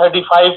35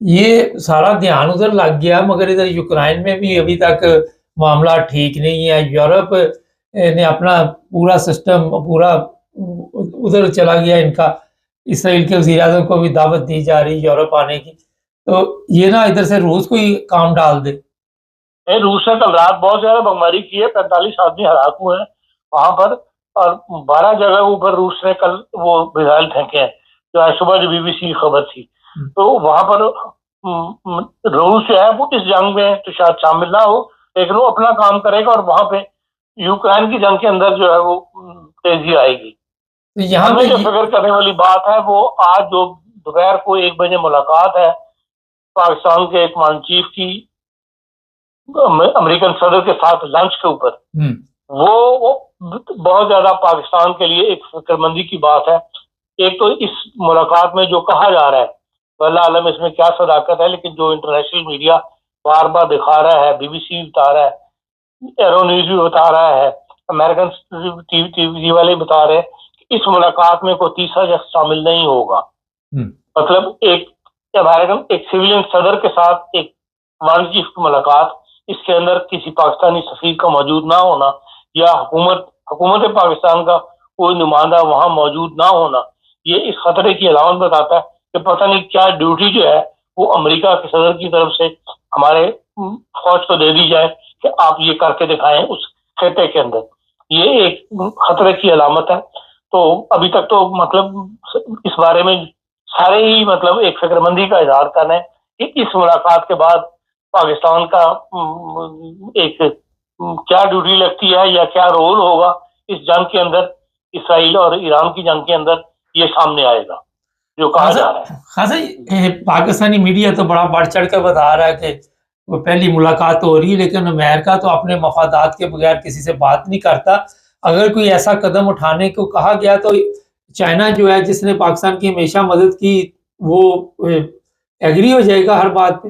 یہ سارا دھیان ادھر لگ گیا، مگر ادھر یوکرائن میں بھی ابھی تک معاملہ ٹھیک نہیں ہے. یورپ نے اپنا پورا سسٹم پورا ادھر چلا گیا ان کا. اسرائیل کے وزیر اعظم کو بھی دعوت دی جا رہی یورپ آنے کی. تو یہ نا ادھر سے روس کو ہی کام ڈال دے. روس نے کل رات بہت زیادہ بمباری کی ہے، 45 آدمی ہلاک ہوئے ہیں وہاں پر، اور 12 جگہ اوپر روس نے کل وہ میزائل پھینکے ہیں، جو آج صبح جو BBC کی خبر تھی. تو وہاں پر روس جو ہے وہ اس جنگ میں تو شاید شامل نہ ہو، لیکن وہ اپنا کام کرے گا، اور وہاں پہ یوکرائن کی جنگ کے اندر جو ہے وہ تیزی آئے گی. یہاں ہمیں جو پہ فکر کرنے والی بات ہے وہ آج جو دوپہر کو 1 بجے ملاقات ہے پاکستان کے کمانڈ چیف کی امریکن صدر کے ساتھ لنچ کے اوپر، وہ بہت زیادہ پاکستان کے لیے ایک فکر مندی کی بات ہے. ایک تو اس ملاقات میں جو کہا جا رہا ہے، اللہ عالم اس میں کیا صداقت ہے، لیکن جو انٹرنیشنل میڈیا بار بار دکھا رہا ہے، BBC بتا رہا ہے، ایرو نیوز بھی بتا رہا ہے، امریکن ٹی وی والے بتا رہے ہیں کہ اس ملاقات میں کوئی تیسرا شخص شامل نہیں ہوگا. مطلب ایک امریکن ایک سویلین صدر کے ساتھ ایک کمانڈ چیف کی ملاقات، اس کے اندر کسی پاکستانی سفیر کا موجود نہ ہونا یا حکومت پاکستان کا کوئی نمائندہ وہاں موجود نہ ہونا، یہ اس خطرے کی علامت بتاتا ہے کہ پتہ نہیں کیا ڈیوٹی جو ہے وہ امریکہ کے صدر کی طرف سے ہمارے فوج کو دے دی جائے کہ آپ یہ کر کے دکھائیں اس خطے کے اندر. یہ ایک خطرے کی علامت ہے. تو ابھی تک تو مطلب اس بارے میں سارے ہی مطلب ایک فکر مندی کا اظہار کر رہے ہیں کہ اس ملاقات کے بعد پاکستان کا ایک کیا ڈیوٹی لگتی ہے یا کیا رول ہوگا اس جنگ کے اندر، اسرائیل اور ایران کی جنگ کے اندر، یہ سامنے آئے گا جو کہا جا رہا ہے. خاصا پاکستانی میڈیا تو بڑا بڑھ چڑھ کے بتا رہا ہے کہ وہ پہلی ملاقات تو ہو رہی ہے، لیکن امریکہ تو اپنے مفادات کے بغیر کسی سے بات نہیں کرتا. اگر کوئی ایسا قدم اٹھانے کو کہا گیا تو چائنا جو ہے جس نے پاکستان کی ہمیشہ مدد کی وہ ایگری ہو جائے گا ہر بات پہ.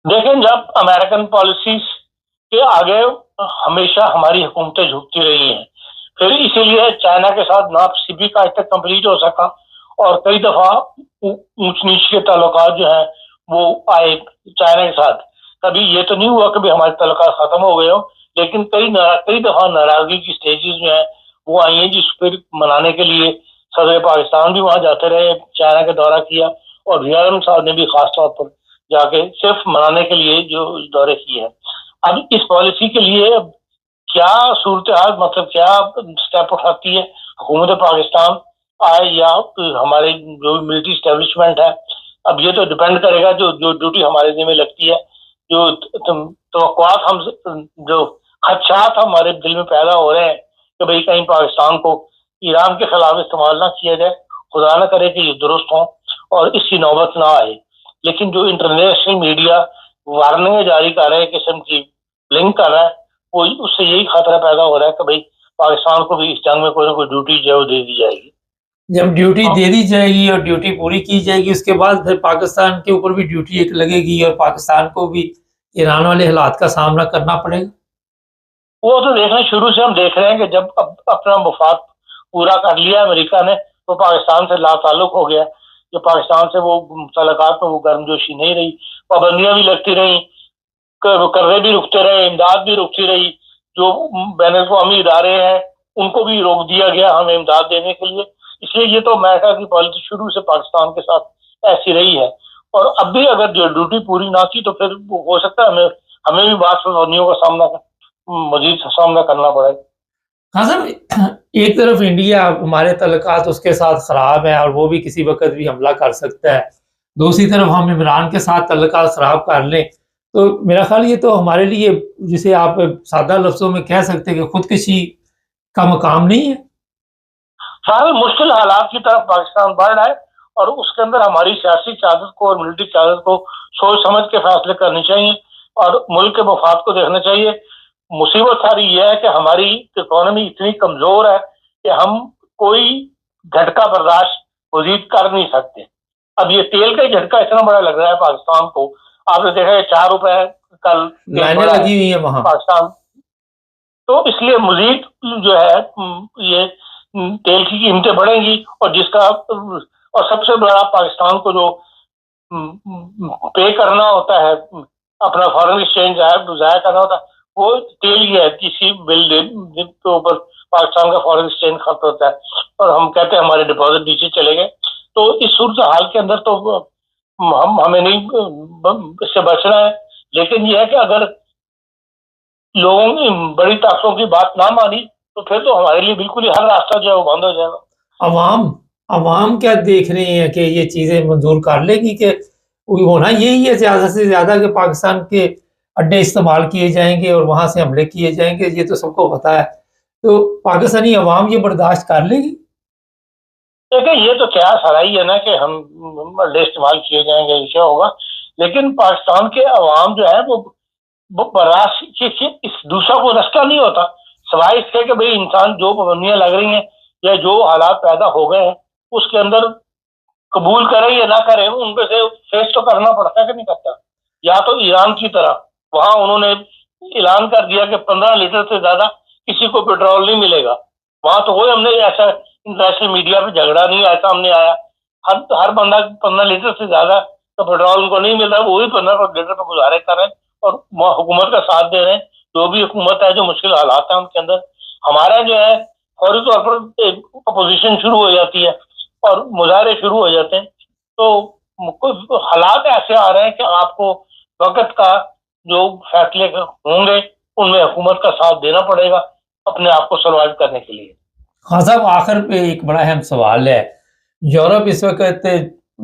دیکھیں، جب امریکن پالیسیز کے آگے ہمیشہ ہماری حکومتیں جھکتی رہی ہیں، پھر اسی لیے چائنا کے ساتھ نہ CP کا آج تک کمپلیٹ ہو سکا، اور کئی دفعہ اونچ نیچ کے تعلقات جو ہیں وہ آئے چائنا کے ساتھ. کبھی یہ تو نہیں ہوا کہ ہمارے تعلقات ختم ہو گئے ہوں، لیکن کئی دفعہ ناراضگی کی سٹیجز جو ہیں وہ آئی ہیں، جس پہ منانے کے لیے صدر پاکستان بھی وہاں جاتے رہے، چائنا کا دورہ کیا، اور وزیر صاحب نے بھی خاص طور پر جا کے صرف منانے کے لیے جو دورے کیے ہیں. اب اس پالیسی کے لیے کیا صورتحال، مطلب کیا سٹیپ اٹھاتی ہے حکومت پاکستان آئے یا ہمارے جو ملٹری اسٹیبلشمنٹ ہے، اب یہ تو ڈپینڈ کرے گا جو ڈیوٹی ہمارے ذمہ لگتی ہے. جو توقعات جو خدشات ہمارے دل میں پیدا ہو رہے ہیں کہ بھئی کہیں پاکستان کو ایران کے خلاف استعمال نہ کیا جائے، خدا نہ کرے کہ یہ درست ہوں اور اس کی نوبت نہ آئے. لیکن جو انٹرنیشنل میڈیا وارننگیں جاری کر رہے ہیں، قسم کی لنک کر رہا ہے، وہ اس سے یہی خطرہ پیدا ہو رہا ہے کہ بھئی پاکستان کو بھی اس جنگ میں کوئی نہ کوئی ڈیوٹی جو ہے وہ دے دی جائے گی. جب ڈیوٹی دے دی جائے گی اور ڈیوٹی پوری کی جائے گی، اس کے بعد پھر پاکستان کے اوپر بھی ڈیوٹی ایک لگے گی اور پاکستان کو بھی ایران والے حالات کا سامنا کرنا پڑے گا. وہ تو دیکھنا شروع سے ہم دیکھ رہے ہیں کہ جب اپنا مفاد پورا کر لیا امریکہ نے تو پاکستان سے لا تعلق ہو گیا. کہ پاکستان سے وہ تعلقات میں وہ گرم جوشی نہیں رہی، پابندیاں بھی لگتی رہیں، قرضے بھی رکتے رہے، امداد بھی رکتی رہی. جو بین الاقوامی ادارے ہیں ان کو بھی روک دیا گیا ہمیں امداد دینے کے لیے. اس لیے یہ تو امریکہ کی پالیسی شروع سے پاکستان کے ساتھ ایسی رہی ہے، اور اب بھی اگر جو ڈیوٹی پوری نہ کی تو پھر ہو سکتا ہے ہمیں بھی بعض پابندیوں کا مزید سامنا کرنا پڑے. ہاں صاحب، ایک طرف انڈیا ہمارے تعلقات اس کے ساتھ خراب ہیں اور وہ بھی کسی وقت بھی حملہ کر سکتا ہے، دوسری طرف ہم عمران کے ساتھ تعلقات خراب کر لیں تو میرا خیال یہ تو ہمارے لیے جسے آپ سادہ لفظوں میں کہہ سکتے ہیں کہ خودکشی کا مقام نہیں ہے. سارے مشکل حالات کی طرف پاکستان بڑھ رہا ہے، اور اس کے اندر ہماری سیاسی قیادت کو اور ملٹری قیادت کو سوچ سمجھ کے فیصلے کرنے چاہیے اور ملک کے مفاد کو دیکھنا چاہیے. مصیبت ساری یہ ہے کہ ہماری اکانومی اتنی کمزور ہے کہ ہم کوئی جھٹکا برداشت مزید کر نہیں سکتے. اب یہ تیل کا جھٹکا اتنا بڑا لگ رہا ہے پاکستان کو، آپ نے دیکھا ہے 4 روپے کل لائنیں لگی ہوئی ہیں وہاں پاکستان. تو اس لیے مزید جو ہے یہ تیل کی قیمتیں بڑھیں گی، اور جس کا اور سب سے بڑا پاکستان کو جو پے کرنا ہوتا ہے، اپنا فارن ایکسچینج ضائع کرنا ہوتا ہے، وہ تیل ہی ہے کسی بل کے اوپر پاکستان کا فارن ایکسچینج خرچ ہوتا ہے، اور ہم کہتے ہیں ہمارے ڈپازٹ نیچے چلے گئے. تو اس صورتحال کے اندر تو ہمیں نہیں اس سے بچنا ہے. لیکن یہ ہے کہ اگر لوگوں کی بڑی طاقتوں کی بات نہ مانی تو پھر تو ہمارے لیے بالکل ہی ہر راستہ جو ہے وہ بند ہو جائے گا. عوام کیا دیکھ رہی ہیں کہ یہ چیزیں منظور کر لے گی کہ ہونا یہی ہے زیادہ سے زیادہ کہ پاکستان کے اڈے استعمال کیے جائیں گے اور وہاں سے حملے کیے جائیں گے، یہ تو سب کو پتا ہے. تو پاکستانی عوام یہ برداشت کر لے گی؟ دیکھیں یہ تو کیا سرائی ہے نا کہ ہم اڈے استعمال کیے جائیں گے، یہ ہوگا. لیکن پاکستان کے عوام جو ہے وہ برداشت دوسرا کو رستہ نہیں ہوتا سوائے اس کے کہ بھئی انسان جو پابندیاں لگ رہی ہیں یا جو حالات پیدا ہو گئے ہیں اس کے اندر قبول کرے یا نہ کرے ان پہ سے فیس تو کرنا پڑتا ہے کہ نہیں کرتا. یا تو ایران کی طرح وہاں انہوں نے اعلان کر دیا کہ 15 لیٹر سے زیادہ کسی کو پیٹرول نہیں ملے گا. وہاں تو کوئی ہم نے ایسا انٹرنیشنل میڈیا پہ جھگڑا نہیں ایسا ہم نے آیا. ہر بندہ 15 لیٹر سے زیادہ کا پیٹرول ان کو نہیں مل رہا، وہی 15 لیٹر پہ گزارے کر رہے ہیں اور حکومت کا ساتھ دے رہے ہیں. جو بھی حکومت ہے جو مشکل حالات ہیں ان کے اندر ہمارا جو ہے فوری طور پر اپوزیشن شروع ہو جاتی ہے اور مظاہرے شروع ہو جاتے ہیں. تو حالات ایسے آ رہے ہیں کہ آپ کو وقت کا جو فیصلے ہوں گے ان میں حکومت کا ساتھ دینا پڑے گا اپنے آپ کو سروائیو کرنے کے لیے. ہاں صاحب، آخر پہ ایک بڑا اہم سوال ہے. یورپ اس وقت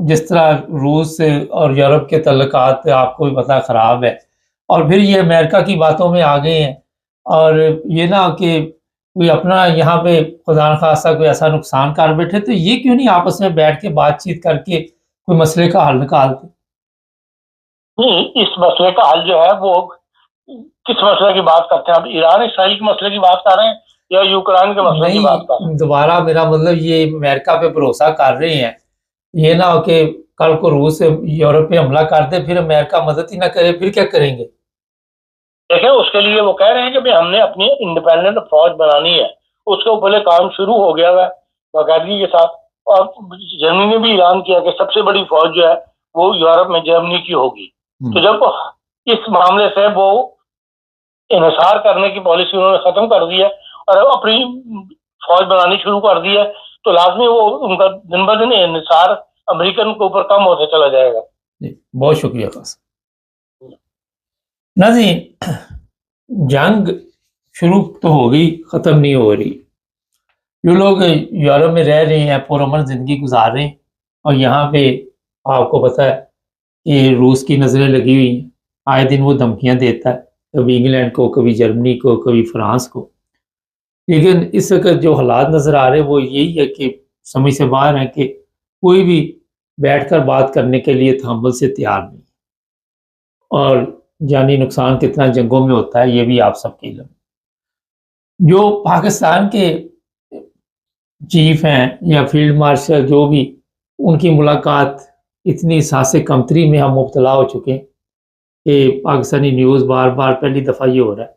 جس طرح روس سے اور یورپ کے تعلقات آپ کو بھی پتہ خراب ہے، اور پھر یہ امریکہ کی باتوں میں آ گئے ہیں، اور یہ نہ کہ کوئی اپنا یہاں پہ خدا نخواستہ کوئی ایسا نقصان کر بیٹھے، تو یہ کیوں نہیں آپس میں بیٹھ کے بات چیت کر کے کوئی مسئلے کا حل نکالتے؟ نہیں، اس مسئلے کا حل جو ہے وہ کس مسئلے کی بات کرتے ہیں؟ اب ایران اسرائیل کے مسئلے کی بات کر رہے ہیں یا یوکرائن کے مسئلے کی بات کر رہے ہیں؟ دوبارہ میرا مطلب یہ امریکہ پہ بھروسہ کر رہے ہیں، یہ نہ ہو کہ کل کو روس یورپ پہ حملہ کر دے پھر امریکہ مدد ہی نہ کرے، پھر کیا کریں گے؟ دیکھیں اس کے لیے وہ کہہ رہے ہیں کہ ہم نے اپنی انڈیپینڈنٹ فوج بنانی ہے. اس کے اوپر کام شروع ہو گیا ہے باقاعدگی کے ساتھ، اور جرمنی نے بھی اعلان کیا کہ سب سے بڑی فوج جو ہے وہ یورپ میں جرمنی کی ہوگی. تو جب اس معاملے سے وہ انحصار کرنے کی پالیسی انہوں نے ختم کر دی ہے اور اپنی فوج بنانی شروع کر دی ہے تو لازمی وہ ان کا دن بدن انحصار امریکن کے اوپر کم ہوتے چلا جائے گا. بہت شکریہ خاص ناظرین. جنگ شروع تو ہو گئی، ختم نہیں ہو رہی. جو لوگ یورپ میں رہ رہے ہیں پرامن زندگی گزار رہے ہیں، اور یہاں پہ آپ کو پتہ ہے کہ روس کی نظریں لگی ہوئی ہیں، آئے دن وہ دھمکیاں دیتا ہے، کبھی انگلینڈ کو، کبھی جرمنی کو، کبھی فرانس کو. لیکن اس وقت جو حالات نظر آ رہے ہیں وہ یہی ہے کہ سمجھ سے باہر ہے کہ کوئی بھی بیٹھ کر بات کرنے کے لیے تحمل سے تیار نہیں، اور جانی نقصان کتنا جنگوں میں ہوتا ہے یہ بھی آپ سب کے علم. جو پاکستان کے چیف ہیں یا فیلڈ مارشل جو بھی، ان کی ملاقات اتنی ساس کمتری میں ہم مبتلا ہو چکے ہیں کہ پاکستانی نیوز بار بار پہلی دفعہ یہ ہو رہا ہے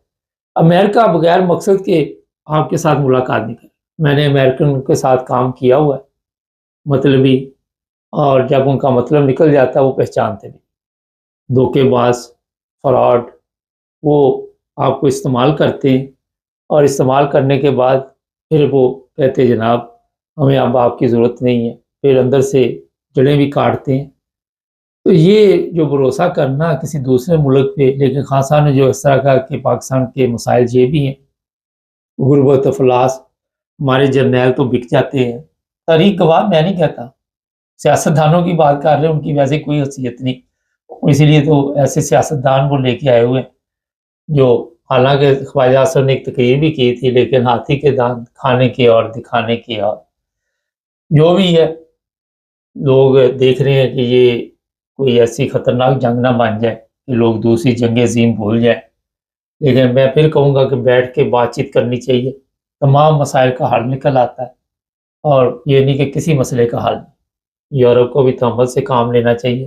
امریکہ بغیر مقصد کے آپ کے ساتھ ملاقات نہیں کرے. میں نے امریکن کے ساتھ کام کیا ہوا ہے مطلبی، اور جب ان کا مطلب نکل جاتا ہے وہ پہچانتے نہیں. دھوکے باز، فراڈ، وہ آپ کو استعمال کرتے ہیں، اور استعمال کرنے کے بعد پھر وہ کہتے ہیں جناب ہمیں اب آپ کی ضرورت نہیں ہے، پھر اندر سے جڑیں بھی کاٹتے ہیں. تو یہ جو بھروسہ کرنا کسی دوسرے ملک پہ، لیکن خان صاحب نے جو اس طرح کہا کہ پاکستان کے مسائل یہ بھی ہیں، غربت، افلاس، ہمارے جرنیل تو بک جاتے ہیں. تاریخ گواہ، میں نہیں کہتا، سیاستدانوں کی بات کر رہے ہیں، ان کی ویسے کوئی حیثیت نہیں، اسی لیے تو ایسے سیاستدان وہ لے کے آئے ہوئے ہیں جو حالانکہ خواجہ اثر نے ایک تقریر بھی کی تھی، لیکن ہاتھی کے دانت کھانے کے اور دکھانے کے اور جو بھی ہے، لوگ دیکھ رہے ہیں کہ یہ کوئی ایسی خطرناک جنگ نہ بن جائے کہ لوگ دوسری جنگ عظیم بھول جائیں. لیکن میں پھر کہوں گا کہ بیٹھ کے بات چیت کرنی چاہیے، تمام مسائل کا حل نکل آتا ہے، اور یہ نہیں کہ کسی مسئلے کا حل نہیں. یورپ کو بھی تحمل سے کام لینا چاہیے،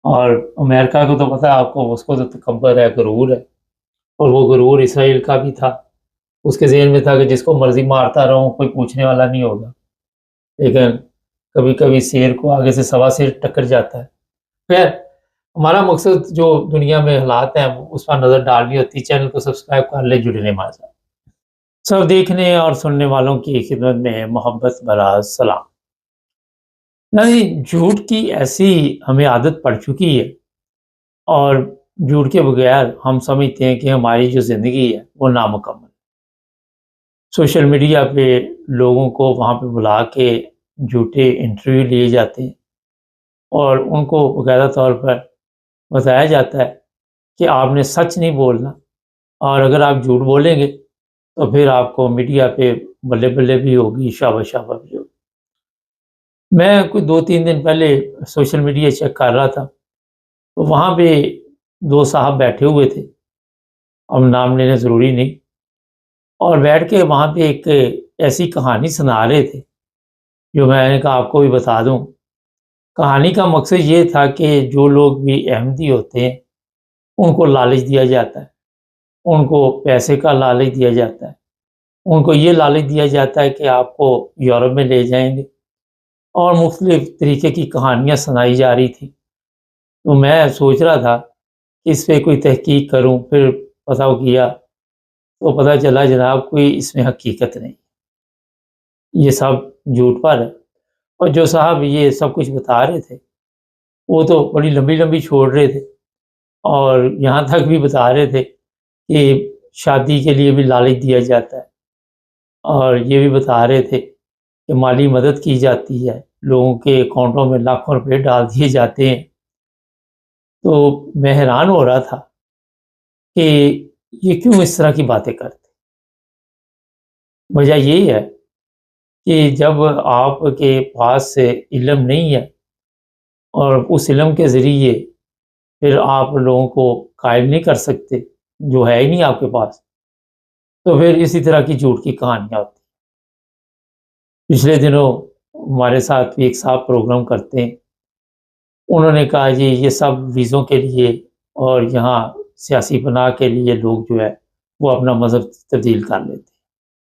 اور امریکہ کو تو پتہ ہے آپ کو، اس کو تو تکبر ہے، غرور ہے، اور وہ غرور اسرائیل کا بھی تھا. اس کے ذہن میں تھا کہ جس کو مرضی مارتا رہوں کوئی پوچھنے والا نہیں ہوگا. لیکن کبھی کبھی شیر کو آگے سے سوا شیر ٹکر جاتا ہے. خیر، ہمارا مقصد جو دنیا میں حالات ہیں اس پر نظر ڈالنی ہوتی. چینل کو سبسکرائب کر لیں، جڑے رہیں ہمارے ساتھ. سب دیکھنے اور سننے والوں کی خدمت میں محبت بھرا سلام. نہیں، جھوٹ کی ایسی ہمیں عادت پڑ چکی ہے، اور جھوٹ کے بغیر ہم سمجھتے ہیں کہ ہماری جو زندگی ہے وہ نامکمل. سوشل میڈیا پہ لوگوں کو وہاں پہ بلا کے جھوٹے انٹرویو لیے جاتے ہیں، اور ان کو باقاعدہ طور پر بتایا جاتا ہے کہ آپ نے سچ نہیں بولنا، اور اگر آپ جھوٹ بولیں گے تو پھر آپ کو میڈیا پہ بلے بلے بھی ہوگی، شابہ شابہ بھی ہوگی. میں کوئی 2-3 دن پہلے سوشل میڈیا چیک کر رہا تھا، تو وہاں پہ 2 صاحب بیٹھے ہوئے تھے، اب نام لینا ضروری نہیں، اور بیٹھ کے وہاں پہ ایک ایسی کہانی سنا رہے تھے جو میں نے کہا آپ کو بھی بتا دوں. کہانی کا مقصد یہ تھا کہ جو لوگ بھی احمدی ہوتے ہیں ان کو لالچ دیا جاتا ہے، ان کو پیسے کا لالچ دیا جاتا ہے، ان کو یہ لالچ دیا جاتا ہے کہ آپ کو یورپ میں لے جائیں گے، اور مختلف طریقے کی کہانیاں سنائی جا رہی تھیں. تو میں سوچ رہا تھا کہ اس پہ کوئی تحقیق کروں، پھر پتہ کیا تو پتہ چلا جناب کوئی اس میں حقیقت نہیں، یہ سب جھوٹ پر ہے. اور جو صاحب یہ سب کچھ بتا رہے تھے وہ تو بڑی لمبی لمبی چھوڑ رہے تھے، اور یہاں تک بھی بتا رہے تھے کہ شادی کے لیے بھی لالچ دیا جاتا ہے، اور یہ بھی بتا رہے تھے کہ مالی مدد کی جاتی ہے، لوگوں کے اکاؤنٹوں میں لاکھوں روپے ڈال دیے جاتے ہیں. تو میں حیران ہو رہا تھا کہ یہ کیوں اس طرح کی باتیں کرتے. وجہ یہی ہے کہ جب آپ کے پاس علم نہیں ہے اور اس علم کے ذریعے پھر آپ لوگوں کو قائل نہیں کر سکتے جو ہے ہی نہیں آپ کے پاس، تو پھر اسی طرح کی جھوٹ کی کہانیاں ہوتی. پچھلے دنوں ہمارے ساتھ بھی ایک صاحب پروگرام کرتے ہیں، انہوں نے کہا جی یہ سب ویزوں کے لیے اور یہاں سیاسی پناہ کے لیے لوگ جو ہے وہ اپنا مذہب تبدیل کر لیتے ہیں.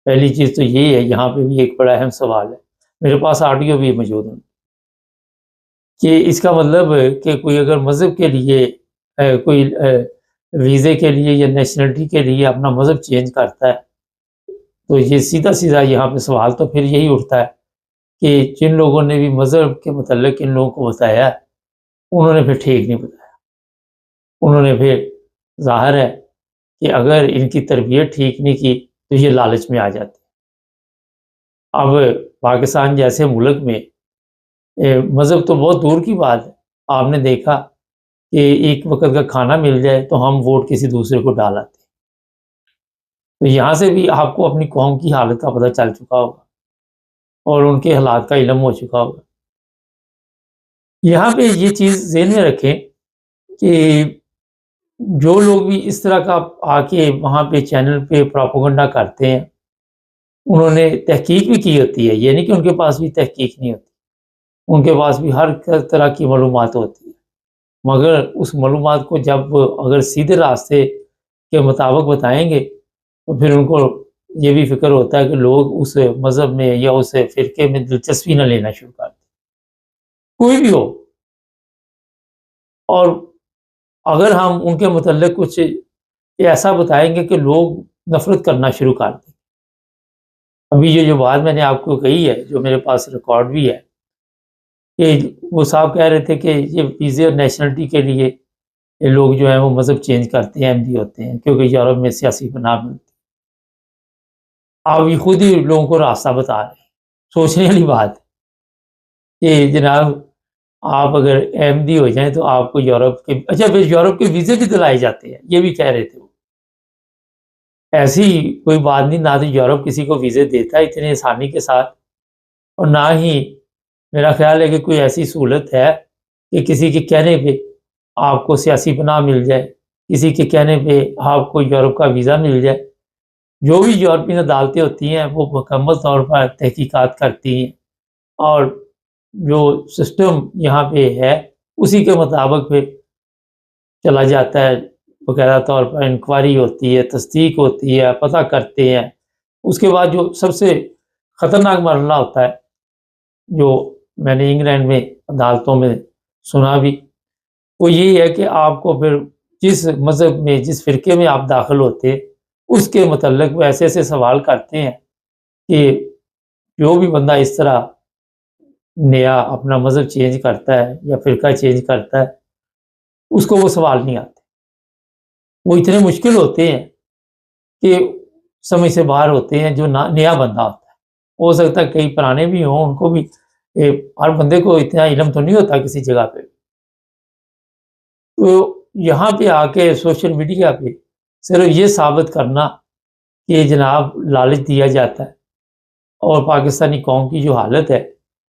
پہلی چیز تو یہ ہے، یہاں پہ بھی ایک بڑا اہم سوال ہے، میرے پاس آڈیو بھی موجود ہے، کہ اس کا مطلب ہے کہ کوئی اگر مذہب کے لیے کوئی ویزے کے لیے یا نیشنلٹی کے لیے اپنا مذہب چینج کرتا ہے، تو یہ سیدھا سیدھا یہاں پہ سوال تو پھر یہی اٹھتا ہے کہ جن لوگوں نے بھی مذہب کے متعلق ان لوگوں کو بتایا انہوں نے پھر ٹھیک نہیں بتایا. انہوں نے پھر ظاہر ہے کہ اگر ان کی تربیت ٹھیک نہیں کی تو یہ لالچ میں آ جاتے. اب پاکستان جیسے ملک میں مذہب تو بہت دور کی بات ہے، آپ نے دیکھا کہ ایک وقت کا کھانا مل جائے تو ہم ووٹ کسی دوسرے کو ڈالاتے. تو یہاں سے بھی آپ کو اپنی قوم کی حالت کا پتہ چل چکا ہوگا اور ان کے حالات کا علم ہو چکا ہوگا. یہاں پہ یہ چیز ذہن میں رکھیں کہ جو لوگ بھی اس طرح کا آ کے وہاں پہ چینل پہ پروپیگنڈا کرتے ہیں انہوں نے تحقیق بھی کی ہوتی ہے، یہ نہیں کہ ان کے پاس بھی تحقیق نہیں ہوتی، ان کے پاس بھی ہر طرح کی معلومات ہوتی ہے، مگر اس معلومات کو جب اگر سیدھے راستے کے مطابق بتائیں گے تو پھر ان کو یہ بھی فکر ہوتا ہے کہ لوگ اس مذہب میں یا اس فرقے میں دلچسپی نہ لینا شروع کر دیں، کوئی بھی ہو. اور اگر ہم ان کے متعلق کچھ ایسا بتائیں گے کہ لوگ نفرت کرنا شروع کر دیں. ابھی یہ جو بات میں نے آپ کو کہی ہے جو میرے پاس ریکارڈ بھی ہے، کہ وہ صاحب کہہ رہے تھے کہ یہ ویزے اور نیشنلٹی کے لیے یہ لوگ جو ہیں وہ مذہب چینج کرتے ہیں، احمدی ہوتے ہیں کیونکہ یورپ میں سیاسی پناہ ملتی. آپ یہ خود ہی لوگوں کو راستہ بتا رہے ہیں. سوچنے والی بات ہے کہ جناب آپ اگر احمدی ہو جائیں تو آپ کو یورپ کے پھر یورپ کے ویزے بھی دلائے جاتے ہیں، یہ بھی کہہ رہے تھے وہ. ایسی کوئی بات نہیں، نہ تو یورپ کسی کو ویزے دیتا ہے اتنی آسانی کے ساتھ، اور نہ ہی میرا خیال ہے کہ کوئی ایسی سہولت ہے کہ کسی کے کہنے پہ آپ کو سیاسی پناہ مل جائے، کسی کے کہنے پہ آپ کو یورپ کا ویزا مل جائے. جو بھی یورپین عدالتیں ہوتی ہیں وہ مکمل طور پر تحقیقات کرتی ہیں، اور جو سسٹم یہاں پہ ہے اسی کے مطابق پھر چلا جاتا ہے. باقاعدہ طور پر انکوائری ہوتی ہے، تصدیق ہوتی ہے، پتہ کرتے ہیں. اس کے بعد جو سب سے خطرناک مرحلہ ہوتا ہے جو میں نے انگلینڈ میں عدالتوں میں سنا بھی، وہ یہی ہے کہ آپ کو پھر جس مذہب میں جس فرقے میں آپ داخل ہوتے ہیں اس کے متعلق وہ ایسے ایسے سوال کرتے ہیں کہ جو بھی بندہ اس طرح نیا اپنا مذہب چینج کرتا ہے یا فرقہ چینج کرتا ہے اس کو وہ سوال نہیں آتے، وہ اتنے مشکل ہوتے ہیں کہ سمجھ سے باہر ہوتے ہیں جو نیا بندہ ہوتا ہے۔ ہو سکتا ہے کئی پرانے بھی ہوں، ان کو بھی ہر بندے کو اتنا علم تو نہیں ہوتا کسی جگہ پہ۔ تو یہاں پہ آ کے سوشل میڈیا پہ صرف یہ ثابت کرنا کہ جناب لالچ دیا جاتا ہے، اور پاکستانی قوم کی جو حالت ہے،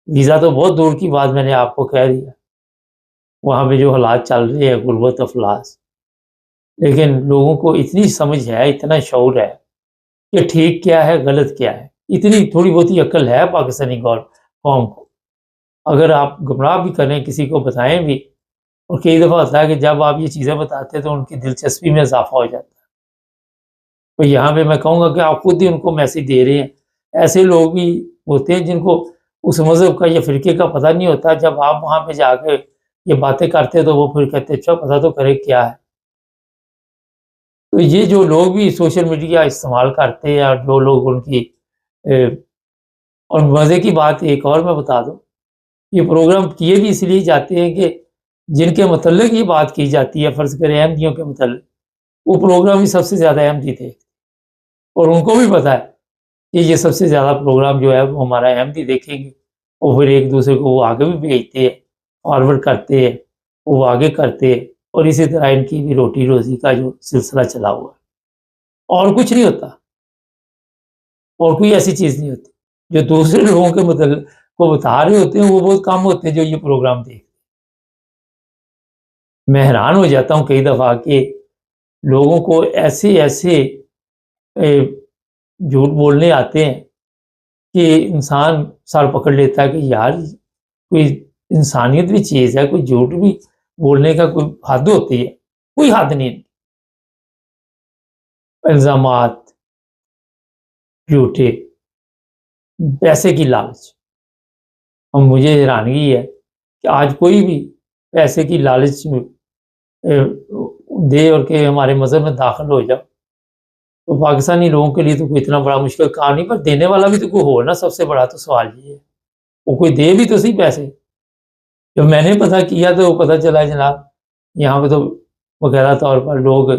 ویزا تو بہت دور کی بات میں نے آپ کو کہہ دیا، وہاں پہ جو حالات چل رہے ہیں غربت افلاس، لیکن لوگوں کو اتنی سمجھ ہے، اتنا شعور ہے کہ ٹھیک کیا ہے غلط کیا ہے، اتنی تھوڑی بہت ہی عقل ہے پاکستانی قوم کو۔ اگر آپ گمراہ بھی کریں، کسی کو بتائیں بھی، اور کئی دفعہ ہوتا ہے کہ جب آپ یہ چیزیں بتاتے ہیں تو ان کی دلچسپی میں اضافہ ہو جاتا ہے۔ تو یہاں پہ میں کہوں گا کہ آپ خود ہی ان کو میسج دے رہے ہیں۔ ایسے لوگ بھی ہوتے ہیں جن کو اس مذہب کا یا فرقے کا پتہ نہیں ہوتا، جب آپ وہاں پہ جا کے یہ باتیں کرتے تو وہ پھر کہتے اچھا پتہ تو کرے کیا ہے۔ تو یہ جو لوگ بھی سوشل میڈیا استعمال کرتے ہیں، اور جو لوگ ان کی اور مزے کی بات ایک اور میں بتا دوں، یہ پروگرام کیے بھی اس لیے جاتے ہیں کہ جن کے متعلق یہ بات کی جاتی ہے، فرض کریں احمدیوں کے متعلق، وہ پروگرام ہی سب سے زیادہ احمدی تھے، اور ان کو بھی پتا ہے کہ یہ سب سے زیادہ پروگرام جو ہے وہ ہمارا احمدی دیکھیں گے، اور پھر ایک دوسرے کو وہ آگے بھی بھیجتے ہیں، فارورڈ کرتے ہیں، وہ آگے کرتے ہیں، اور اسی طرح ان کی بھی روٹی روزی کا جو سلسلہ چلا ہوا ہے، اور کچھ نہیں ہوتا، اور کوئی ایسی چیز نہیں ہوتی۔ جو دوسرے لوگوں کے متعلق کو بتا رہے ہوتے ہیں وہ بہت کم ہوتے ہیں جو یہ پروگرام دیکھتے ہیں۔ میں حیران ہو جاتا ہوں کئی دفعہ کہ لوگوں کو ایسے جھوٹ بولنے آتے ہیں کہ انسان سر پکڑ لیتا ہے کہ یار کوئی انسانیت بھی چیز ہے، کوئی جھوٹ بھی بولنے کا کوئی حد ہوتی ہے، کوئی حد نہیں۔ الزامات جھوٹے، پیسے کی لالچ، اور مجھے حیرانگی ہے کہ آج کوئی بھی پیسے کی لالچ دے اور کہ ہمارے مذہب میں داخل ہو جاؤ، تو پاکستانی لوگوں کے لیے تو کوئی اتنا بڑا مشکل کام نہیں، پر دینے والا بھی تو کوئی ہو نا۔ سب سے بڑا تو سوال یہ ہے، وہ کوئی دے بھی تو صحیح پیسے۔ جب میں نے پتہ کیا تو پتہ چلا جناب یہاں پہ تو وغیرہ طور پر لوگ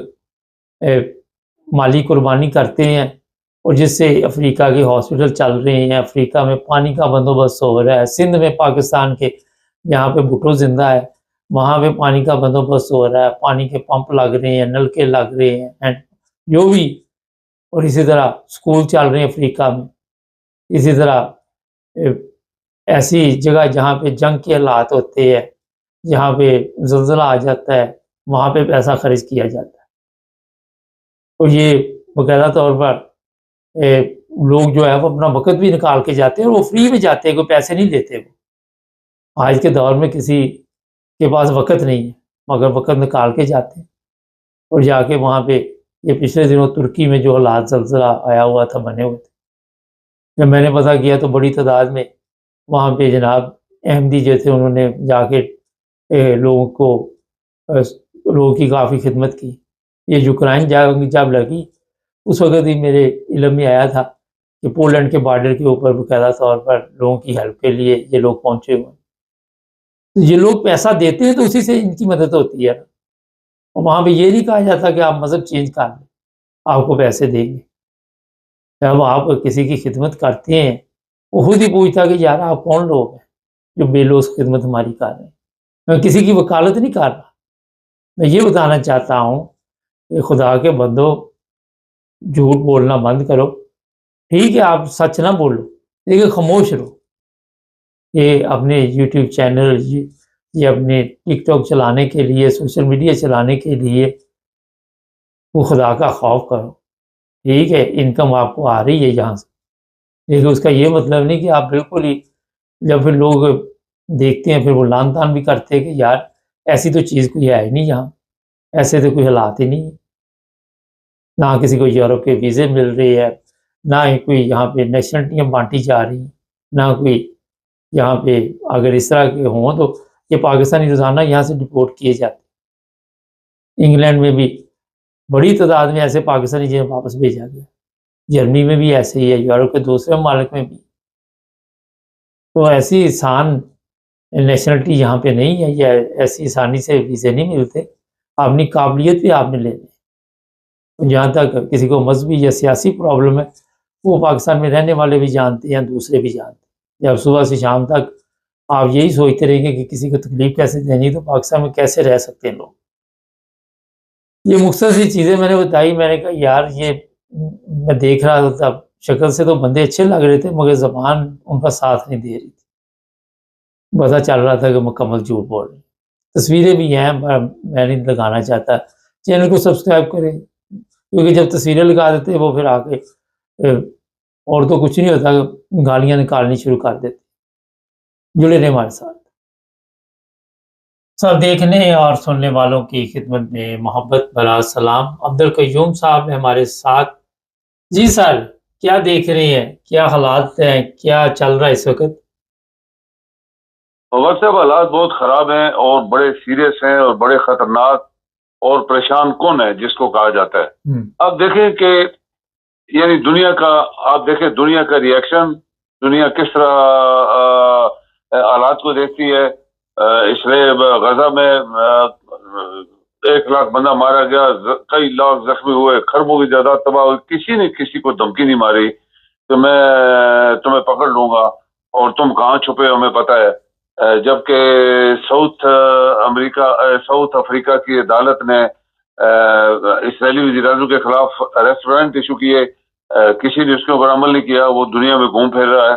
مالی قربانی کرتے ہیں، اور جس سے افریقہ کے ہاسپٹل چل رہے ہیں، افریقہ میں پانی کا بندوبست ہو رہا ہے، سندھ میں پاکستان کے جہاں پہ بھٹو زندہ ہے وہاں پہ پانی کا بندوبست ہو رہا ہے، پانی کے پمپ لگ رہے ہیں، نلکے لگ رہے ہیں، جو بھی، اور اسی طرح سکول چل رہے ہیں افریقہ میں۔ اسی طرح ایسی جگہ جہاں پہ جنگ کے حالات ہوتے ہیں، جہاں پہ زلزلہ آ جاتا ہے، وہاں پہ پیسہ خرچ کیا جاتا ہے، اور یہ باقاعدہ طور پر لوگ جو ہے وہ اپنا وقت بھی نکال کے جاتے ہیں، اور وہ فری میں جاتے ہیں، کوئی پیسے نہیں لیتے۔ وہ آج کے دور میں کسی کے پاس وقت نہیں ہے، مگر وقت نکال کے جاتے ہیں، اور جا کے وہاں پہ یہ پچھلے دنوں ترکی میں جو حالات زلزلہ آیا ہوا تھا بنے ہوئے تھے، جب میں نے پتہ کیا تو بڑی تعداد میں وہاں پہ جناب احمدی جو تھے انہوں نے جا کے لوگوں کی کافی خدمت کی۔ یہ یوکرائن جنگ جب لگی اس وقت ہی میرے علم میں آیا تھا کہ پولینڈ کے بارڈر کے اوپر باقاعدہ طور پر لوگوں کی ہیلپ کے لیے یہ لوگ پہنچے ہوئے ہیں۔ تو یہ لوگ پیسہ دیتے ہیں تو اسی سے ان کی مدد ہوتی ہے، اور وہاں پہ یہ نہیں کہا جاتا کہ آپ مذہب چینج کر لیں آپ کو پیسے دیں گے۔ جب آپ کسی کی خدمت کرتے ہیں وہ خود ہی پوچھتا کہ یار آپ کون لوگ ہیں جو بے لوث خدمت ہماری کر رہے ہیں۔ میں کسی کی وکالت نہیں کر رہا، میں یہ بتانا چاہتا ہوں کہ خدا کے بندو جھوٹ بولنا بند کرو۔ ٹھیک ہے آپ سچ نہ بولو لیکن خاموش رہو۔ یہ اپنے یوٹیوب چینل، یہ اپنے ٹک ٹاک چلانے کے لیے، سوشل میڈیا چلانے کے لیے وہ خدا کا خوف کرو۔ ٹھیک ہے انکم آپ کو آ رہی ہے یہاں سے، لیکن اس کا یہ مطلب نہیں کہ آپ بالکل ہی، جب پھر لوگ دیکھتے ہیں پھر وہ لان تان بھی کرتے ہیں کہ یار ایسی تو چیز کوئی ہے ہی نہیں یہاں، ایسے تو کوئی حالات ہی نہیں ہے، نہ کسی کو یورپ کے ویزے مل رہے ہیں، نہ ہی کوئی یہاں پہ نیشنلٹیاں بانٹی جا رہی ہیں، نہ کوئی یہاں پہ، اگر اس طرح کے ہوں تو کہ پاکستانی روزانہ یہاں سے ڈپورٹ کیے جاتے ہیں۔ انگلینڈ میں بھی بڑی تعداد میں ایسے پاکستانی جنہیں واپس بھیجا گیا، جرمنی میں بھی ایسے ہی ہے، یورپ کے دوسرے ممالک میں بھی۔ تو ایسی آسان نیشنلٹی یہاں پہ نہیں ہے، یا ایسی آسانی سے ویزے نہیں ملتے، اپنی قابلیت بھی آپ نے لے لیں۔ جہاں تک کسی کو مذہبی یا سیاسی پرابلم ہے، وہ پاکستان میں رہنے والے بھی جانتے ہیں، دوسرے بھی جانتے ہیں۔ جب صبح سے شام تک آپ یہی سوچتے رہیں گے کہ کسی کو تکلیف کیسے دینی، تو پاکستان میں کیسے رہ سکتے ہیں لوگ۔ یہ مختصر سی چیزیں میں نے بتائی۔ میں نے کہا یار یہ میں دیکھ رہا تھا، شکل سے تو بندے اچھے لگ رہے تھے، مگر زبان ان کا ساتھ نہیں دے رہی تھی، پتہ چل رہا تھا کہ مکمل جھوٹ بول رہے ہیں۔ تصویریں بھی ہیں، میں نہیں لگانا چاہتا۔ چینل کو سبسکرائب کریں، کیونکہ جب تصویریں لگا دیتے وہ پھر آگے اور تو کچھ نہیں ہوتا، گالیاں نکالنی شروع کر دیتے۔ جڑے رہیں ہمارے ساتھ۔ سب دیکھنے اور سننے والوں کی خدمت میں محبت بھرا سلام۔ عبدالقیوم صاحب ہیں ہمارے ساتھ۔ جی سر، کیا دیکھ رہے ہیں، کیا حالات ہیں، کیا چل رہا ہے اس وقت؟ وقت صاحب حالات بہت خراب ہیں اور بڑے سیریس ہیں اور بڑے خطرناک اور پریشان کن ہے جس کو کہا جاتا ہے۔ اب دیکھیں کہ یعنی دنیا کا، آپ دیکھیں دنیا کا ریئیکشن، دنیا کس طرح حالات کو دیکھتی ہے۔ اسرائیل غزہ میں 1 لاکھ بندہ مارا گیا، کئی لاکھ زخمی ہوئے، خربوں کی جائیداد تباہ ہوئی، کسی نے کسی کو دھمکی نہیں ماری کہ میں تمہیں پکڑ لوں گا اور تم کہاں چھپے ہو ہمیں پتہ ہے۔ جبکہ ساؤتھ افریقہ کی عدالت نے اسرائیلی وزیر اعظم کے خلاف اریسٹ وارنٹ ایشو کیے، کسی نے اس کے اوپر عمل نہیں کیا، وہ دنیا میں گھوم پھر رہا ہے۔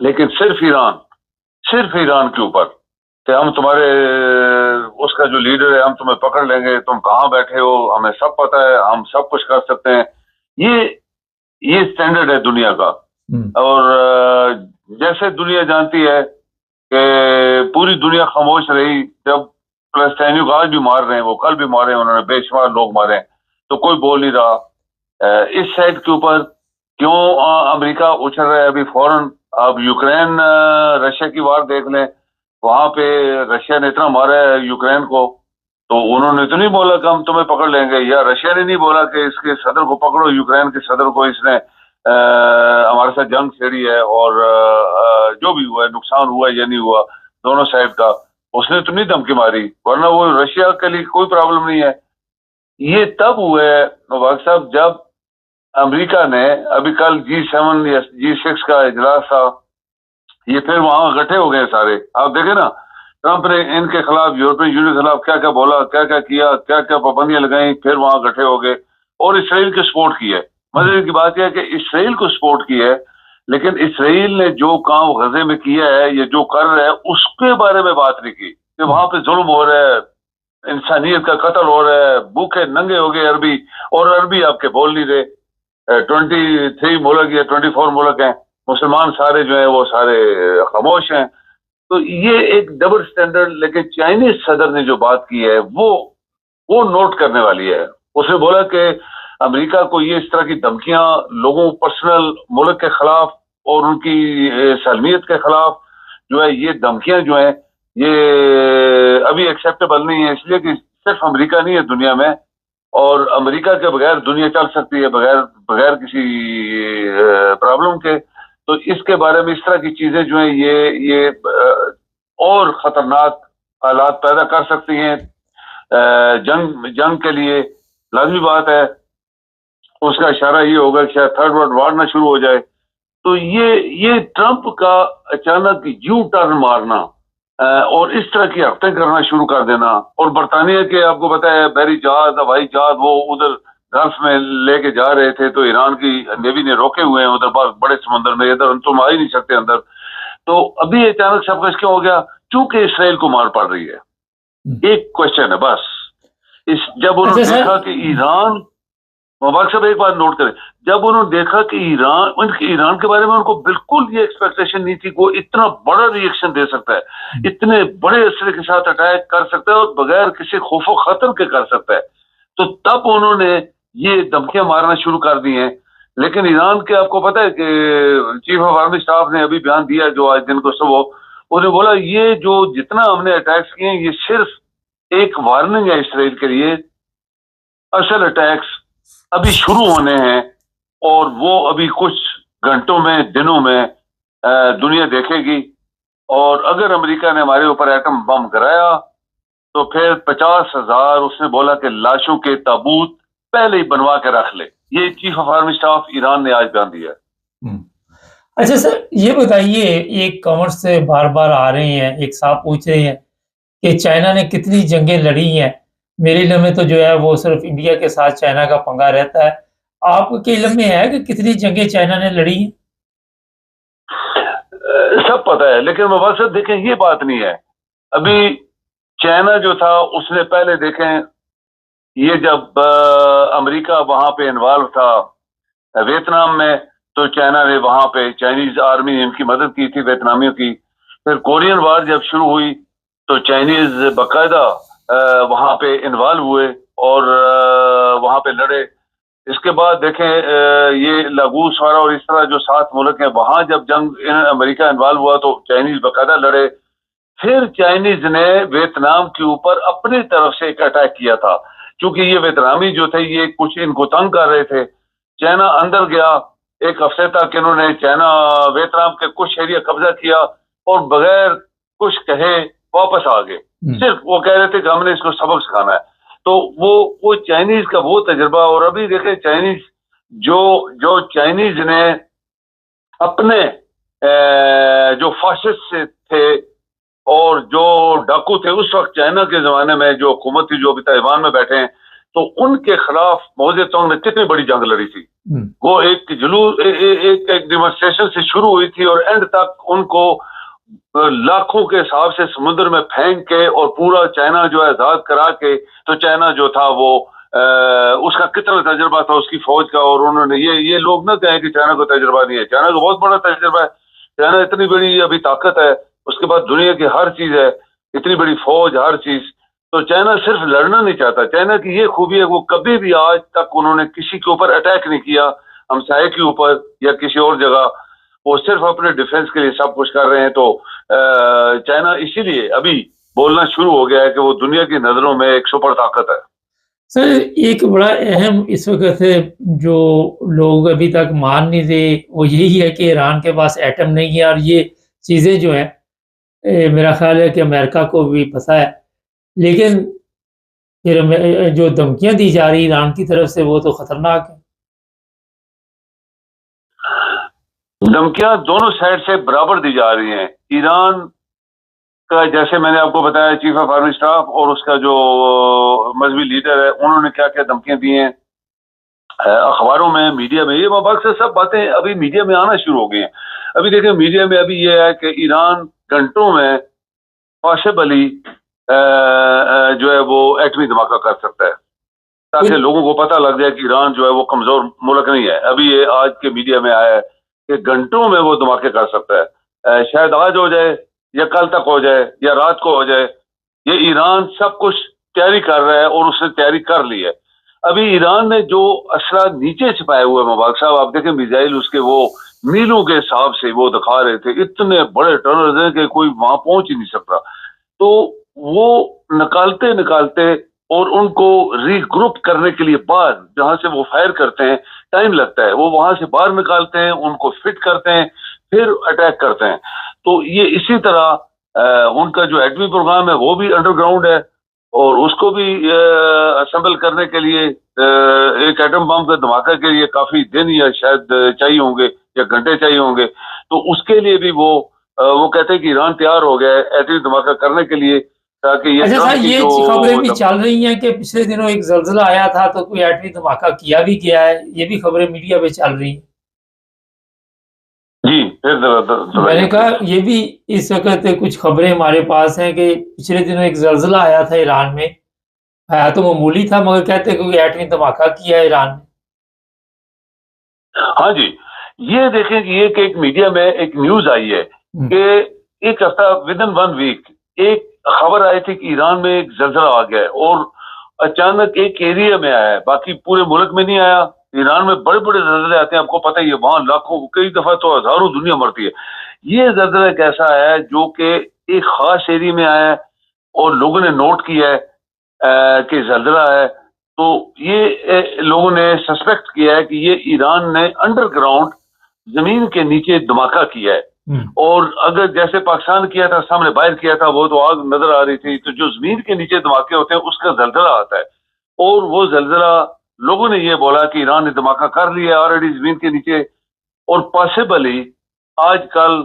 لیکن صرف ایران کے اوپر کہ ہم تمہارے اس کا جو لیڈر ہے، ہم تمہیں پکڑ لیں گے، تم کہاں بیٹھے ہو ہمیں سب پتہ ہے، ہم سب کچھ کر سکتے ہیں۔ یہ سٹینڈرڈ ہے دنیا کا۔ اور جیسے دنیا جانتی ہے کہ پوری دنیا خاموش رہی جب فلسطینیوں کو آج بھی مار رہے ہیں، وہ کل بھی مارے ہیں، انہوں نے بے شمار لوگ مارے ہیں، تو کوئی بول نہیں رہا۔ اس سائڈ کے اوپر کیوں امریکہ اچھل رہا ہے ابھی فوراً؟ اب یوکرین رشیا کی وار دیکھ لیں، وہاں پہ رشیا نے اتنا مارا ہے یوکرین کو، تو انہوں نے تو نہیں بولا کہ ہم تمہیں پکڑ لیں گے، یا رشیا نے نہیں بولا کہ اس کے صدر کو پکڑو، یوکرین کے صدر کو اس نے ہمارے ساتھ جنگ چھیڑی ہے، اور جو بھی ہوا ہے، نقصان ہوا ہے یا نہیں ہوا دونوں سائڈ کا، اس نے تو نہیں دھمکی ماری، ورنہ وہ رشیا کے لیے کوئی پرابلم نہیں ہے۔ یہ تب ہوا ہے واقع صاحب جب امریکہ نے ابھی کل G7 یا G6 کا اجلاس تھا، یہ پھر وہاں اکٹھے ہو گئے سارے۔ آپ دیکھیں نا، ٹرمپ نے ان کے خلاف، یورپین یونین کے خلاف کیا کیا بولا، کیا کیا کیا، کیا کیا پابندیاں لگائیں، پھر وہاں اکٹھے ہو گئے اور اسرائیل کے سپورٹ کی ہے۔ مزے کی بات یہ ہے کہ اسرائیل کو سپورٹ کی ہے، لیکن اسرائیل نے جو کام غزے میں کیا ہے یا جو کر رہا ہے اس کے بارے میں بات نہیں کی، کہ وہاں پہ ظلم ہو رہا ہے، انسانیت کا قتل ہو رہا ہے، بھوکے ننگے ہو گئے عربی، اور عربی آپ کے بول نہیں رہے۔ 23 ملک یا 24 ملک ہیں، مسلمان سارے جو ہیں وہ سارے خاموش ہیں۔ تو یہ ایک ڈبل سٹینڈرڈ، لیکن چائنیز صدر نے جو بات کی ہے وہ نوٹ کرنے والی ہے۔ اس نے بولا کہ امریکہ کو یہ اس طرح کی دھمکیاں لوگوں پرسنل ملک کے خلاف اور ان کی سالمیت کے خلاف جو ہے، یہ دھمکیاں جو ہیں یہ ابھی ایکسیپٹیبل نہیں ہے، اس لیے کہ صرف امریکہ نہیں ہے دنیا میں، اور امریکہ کے بغیر دنیا چل سکتی ہے بغیر کسی پرابلم کے۔ تو اس کے بارے میں اس طرح کی چیزیں جو ہیں یہ اور خطرناک حالات پیدا کر سکتی ہیں جنگ کے لیے۔ لازمی بات ہے اس کا اشارہ یہ ہوگا کہ شاید 3rd ورلڈ وار نہ شروع ہو جائے۔ تو یہ ٹرمپ کا اچانک یو ٹرن مارنا اور اس طرح کی حرکتیں کرنا شروع کر دینا، اور برطانیہ کے آپ کو پتہ ہے بحری جہاز، ہوائی جہاز وہ ادھر گلف میں لے کے جا رہے تھے، تو ایران کی نیوی نے روکے ہوئے ہیں ادھر بڑے سمندر میں، ادھر تم آ ہی نہیں سکتے اندر۔ تو ابھی اچانک سب کچھ کیوں ہو گیا؟ چونکہ اسرائیل کو مار پڑ رہی ہے۔ ایک کوشچن ہے بس، جب انہوں نے دیکھا کہ ایران، مبارک صاحب ایک بات نوٹ کریں، جب انہوں نے دیکھا کہ ایران کے بارے میں ان کو بالکل یہ ایکسپیکٹیشن نہیں تھی کہ وہ اتنا بڑا ری ایکشن دے سکتا ہے، اتنے بڑے اسلحے کے ساتھ اٹیک کر سکتا ہے اور بغیر کسی خوف و خطر کے کر سکتا ہے، تو تب انہوں نے یہ دھمکیاں مارنا شروع کر دی ہیں۔ لیکن ایران کے آپ کو پتہ ہے کہ چیف آف آرمی اسٹاف نے ابھی بیان دیا جو آج دن کو صبح، انہوں نے بولا یہ جو جتنا ہم نے اٹیکس کیے ہیں یہ صرف ایک وارننگ ہے اسرائیل کے لیے، اصل اٹیکس ابھی شروع ہونے ہیں اور وہ ابھی کچھ گھنٹوں میں دنوں میں دنیا دیکھے گی، اور اگر امریکہ نے ہمارے اوپر ایٹم بم گرایا تو پھر 50,000 اس نے بولا کہ لاشوں کے تابوت پہلے ہی بنوا کے رکھ لے۔ یہ chief of army staff Iran نے آج بیان دیا ہے۔ اچھا سر، یہ بتائیے، ایک کامنٹس سے بار بار آ رہے ہیں، ایک صاحب پوچھ رہے ہیں کہ چائنا نے کتنی جنگیں لڑی ہیں؟ میرے علم میں تو جو ہے وہ صرف انڈیا کے ساتھ چائنا کا پنگا رہتا ہے، آپ کے علم میں ہے کہ کتنی جنگیں چائنا نے لڑی ہیں؟ سب پتہ ہے، لیکن مباحثت دیکھیں یہ بات نہیں ہے۔ ابھی چائنا جو تھا اس نے پہلے دیکھیں، یہ جب امریکہ وہاں پہ انوالو تھا ویتنام میں تو چائنا نے وہاں پہ چائنیز آرمی نے ان کی مدد کی تھی ویتنامیوں کی۔ پھر کورین وار جب شروع ہوئی تو چائنیز باقاعدہ وہاں پہ انوالو ہوئے اور وہاں پہ لڑے۔ اس کے بعد دیکھیں یہ لاگوس وارا اور اس طرح جو 7 ملک ہیں وہاں جب جنگ امریکہ انوالو ہوا تو چائنیز باقاعدہ لڑے۔ پھر چائنیز نے ویتنام کے اوپر اپنی طرف سے ایک اٹیک کیا تھا، چونکہ یہ ویتنامی جو تھے یہ کچھ ان کو تنگ کر رہے تھے۔ چائنا اندر گیا، ایک ہفتے تک انہوں نے چائنا ویتنام کے کچھ ایریا قبضہ کیا اور بغیر کچھ کہے واپس آ گئے۔ صرف وہ کہہ رہے تھے کہ ہم نے اس کو سبق سکھانا ہے۔ تو وہ چائنیز کا وہ تجربہ، اور ابھی دیکھیں چائنیز جو چائنیز نے اپنے جو فاشسٹ سے تھے اور جو ڈاکو تھے اس وقت چائنا کے زمانے میں جو حکومت تھی جو ابھی تائیوان میں بیٹھے ہیں، تو ان کے خلاف موزے تونگ نے کتنی بڑی جنگ لڑی تھی۔ وہ ایک جلوس ایک ڈیمونسٹریشن سے شروع ہوئی تھی اور اینڈ تک ان کو لاکھوں کے حساب سے سمندر میں پھینک کے اور پورا چائنا جو ہے آزاد کرا کے، تو چائنا جو تھا وہ اس کا کتنا تجربہ تھا اس کی فوج کا، اور انہوں نے یہ لوگ نہ کہیں کہ چائنا کو تجربہ نہیں ہے، چائنا کو بہت بڑا تجربہ ہے۔ چائنا اتنی بڑی ابھی طاقت ہے، اس کے بعد دنیا کی ہر چیز ہے، اتنی بڑی فوج، ہر چیز۔ تو چائنا صرف لڑنا نہیں چاہتا۔ چائنا کی یہ خوبی ہے وہ کبھی بھی آج تک انہوں نے کسی کے اوپر اٹیک نہیں کیا، ہمسائے کے اوپر یا کسی اور جگہ، وہ صرف اپنے ڈیفنس کے لیے سب کچھ کر رہے ہیں۔ تو چائنا اسی لیے ابھی بولنا شروع ہو گیا ہے کہ وہ دنیا کی نظروں میں ایک سپر طاقت ہے۔ سر، ایک بڑا اہم اس وقت جو لوگ ابھی تک مان نہیں رہے وہ یہی ہے کہ ایران کے پاس ایٹم نہیں ہے، اور یہ چیزیں جو ہیں میرا خیال ہے کہ امریکہ کو بھی پتہ ہے، لیکن پھر جو دھمکیاں دی جا رہی ایران کی طرف سے وہ تو خطرناک ہیں۔ دھمکیاں دونوں سائڈ سے برابر دی جا رہی ہیں۔ ایران کا جیسے میں نے آپ کو بتایا چیف آف آرمی اسٹاف اور اس کا جو مذہبی لیڈر ہے انہوں نے کیا کیا دھمکیاں دی ہیں، اخباروں میں، میڈیا میں، یہ مباحث سے سب باتیں ابھی میڈیا میں آنا شروع ہو گئی ہیں۔ ابھی دیکھیں میڈیا میں ابھی یہ ہے کہ ایران گھنٹوں میں پاسبلی جو ہے وہ ایٹمی دھماکہ کر سکتا ہے، تاکہ لوگوں کو پتہ لگ جائے کہ ایران جو ہے وہ کمزور ملک نہیں ہے۔ ابھی یہ آج کے میڈیا میں آیا ہے کہ گھنٹوں میں وہ دھماکے کر سکتا ہے، شاید آج ہو جائے یا کل تک ہو جائے یا رات کو ہو جائے۔ یہ ایران سب کچھ تیاری کر رہا ہے اور اس نے تیاری کر لی ہے۔ ابھی ایران نے جو اسلحہ نیچے چھپائے ہوئے مبارک صاحب، آپ دیکھیں میزائل اس کے وہ میلوں کے حساب سے وہ دکھا رہے تھے، اتنے بڑے ٹنرز ہیں کہ کوئی وہاں پہنچ ہی نہیں سکتا۔ تو وہ نکالتے اور ان کو ری گروپ کرنے کے لیے بعد جہاں سے وہ فائر کرتے ہیں ٹائم لگتا ہے، وہ وہاں سے باہر نکالتے ہیں، ان کو فٹ کرتے ہیں، پھر اٹیک کرتے ہیں۔ تو یہ اسی طرح ان کا جو ایٹمی پروگرام ہے وہ بھی انڈر گراؤنڈ ہے، اور اس کو بھی اسمبل کرنے کے لیے ایک ایٹم بم کے دھماکے کے لیے کافی دن یا شاید چاہیے ہوں گے یا گھنٹے چاہیے ہوں گے۔ تو اس کے لیے بھی وہ کہتے ہیں کہ ایران تیار ہو گیا ہے ایٹمی دھماکہ کرنے کے لیے، تاکہ یہ خبریں بھی چل رہی ہیں کہ پچھلے دنوں ایک زلزلہ آیا تھا تو کوئی ایٹمی دھماکہ کیا بھی گیا ہے، یہ بھی خبریں میڈیا پہ چل رہی ہیں۔ جی میں نے کہا یہ بھی اس وقت کچھ خبریں ہمارے پاس ہیں کہ پچھلے دنوں ایک زلزلہ آیا تھا ایران میں، آیا تو معمولی تھا مگر کہتے ہیں کہ ایٹمی دھماکہ کیا ہے ایران نے۔ ہاں جی، یہ دیکھیں کہ یہ کہ ایک میڈیا میں ایک نیوز آئی ہے کہ ایک ہفتہ ودن 1 ویک ایک خبر آئی تھی کہ ایران میں ایک زلزلہ آ گیا ہے، اور اچانک ایک ایریا میں آیا ہے، باقی پورے ملک میں نہیں آیا۔ ایران میں بڑے بڑے زلزلے آتے ہیں، آپ کو پتہ ہی ہے، وہاں لاکھوں، کئی دفعہ تو ہزاروں دنیا مرتی ہے۔ یہ زلزلہ ایک ایسا ہے جو کہ ایک خاص ایریا میں آیا ہے اور لوگوں نے نوٹ کیا ہے کہ زلزلہ ہے، تو یہ لوگوں نے سسپیکٹ کیا ہے کہ یہ ایران نے انڈر گراؤنڈ زمین کے نیچے دھماکہ کیا ہے، اور اگر جیسے پاکستان کیا تھا سامنے باہر کیا تھا وہ تو آگ نظر آ رہی تھی، تو جو زمین کے نیچے دھماکے ہوتے ہیں اس کا زلزلہ آتا ہے، اور وہ زلزلہ لوگوں نے یہ بولا کہ ایران نے دھماکہ کر لیا آلریڈی زمین کے نیچے، اور پاسبلی آج کل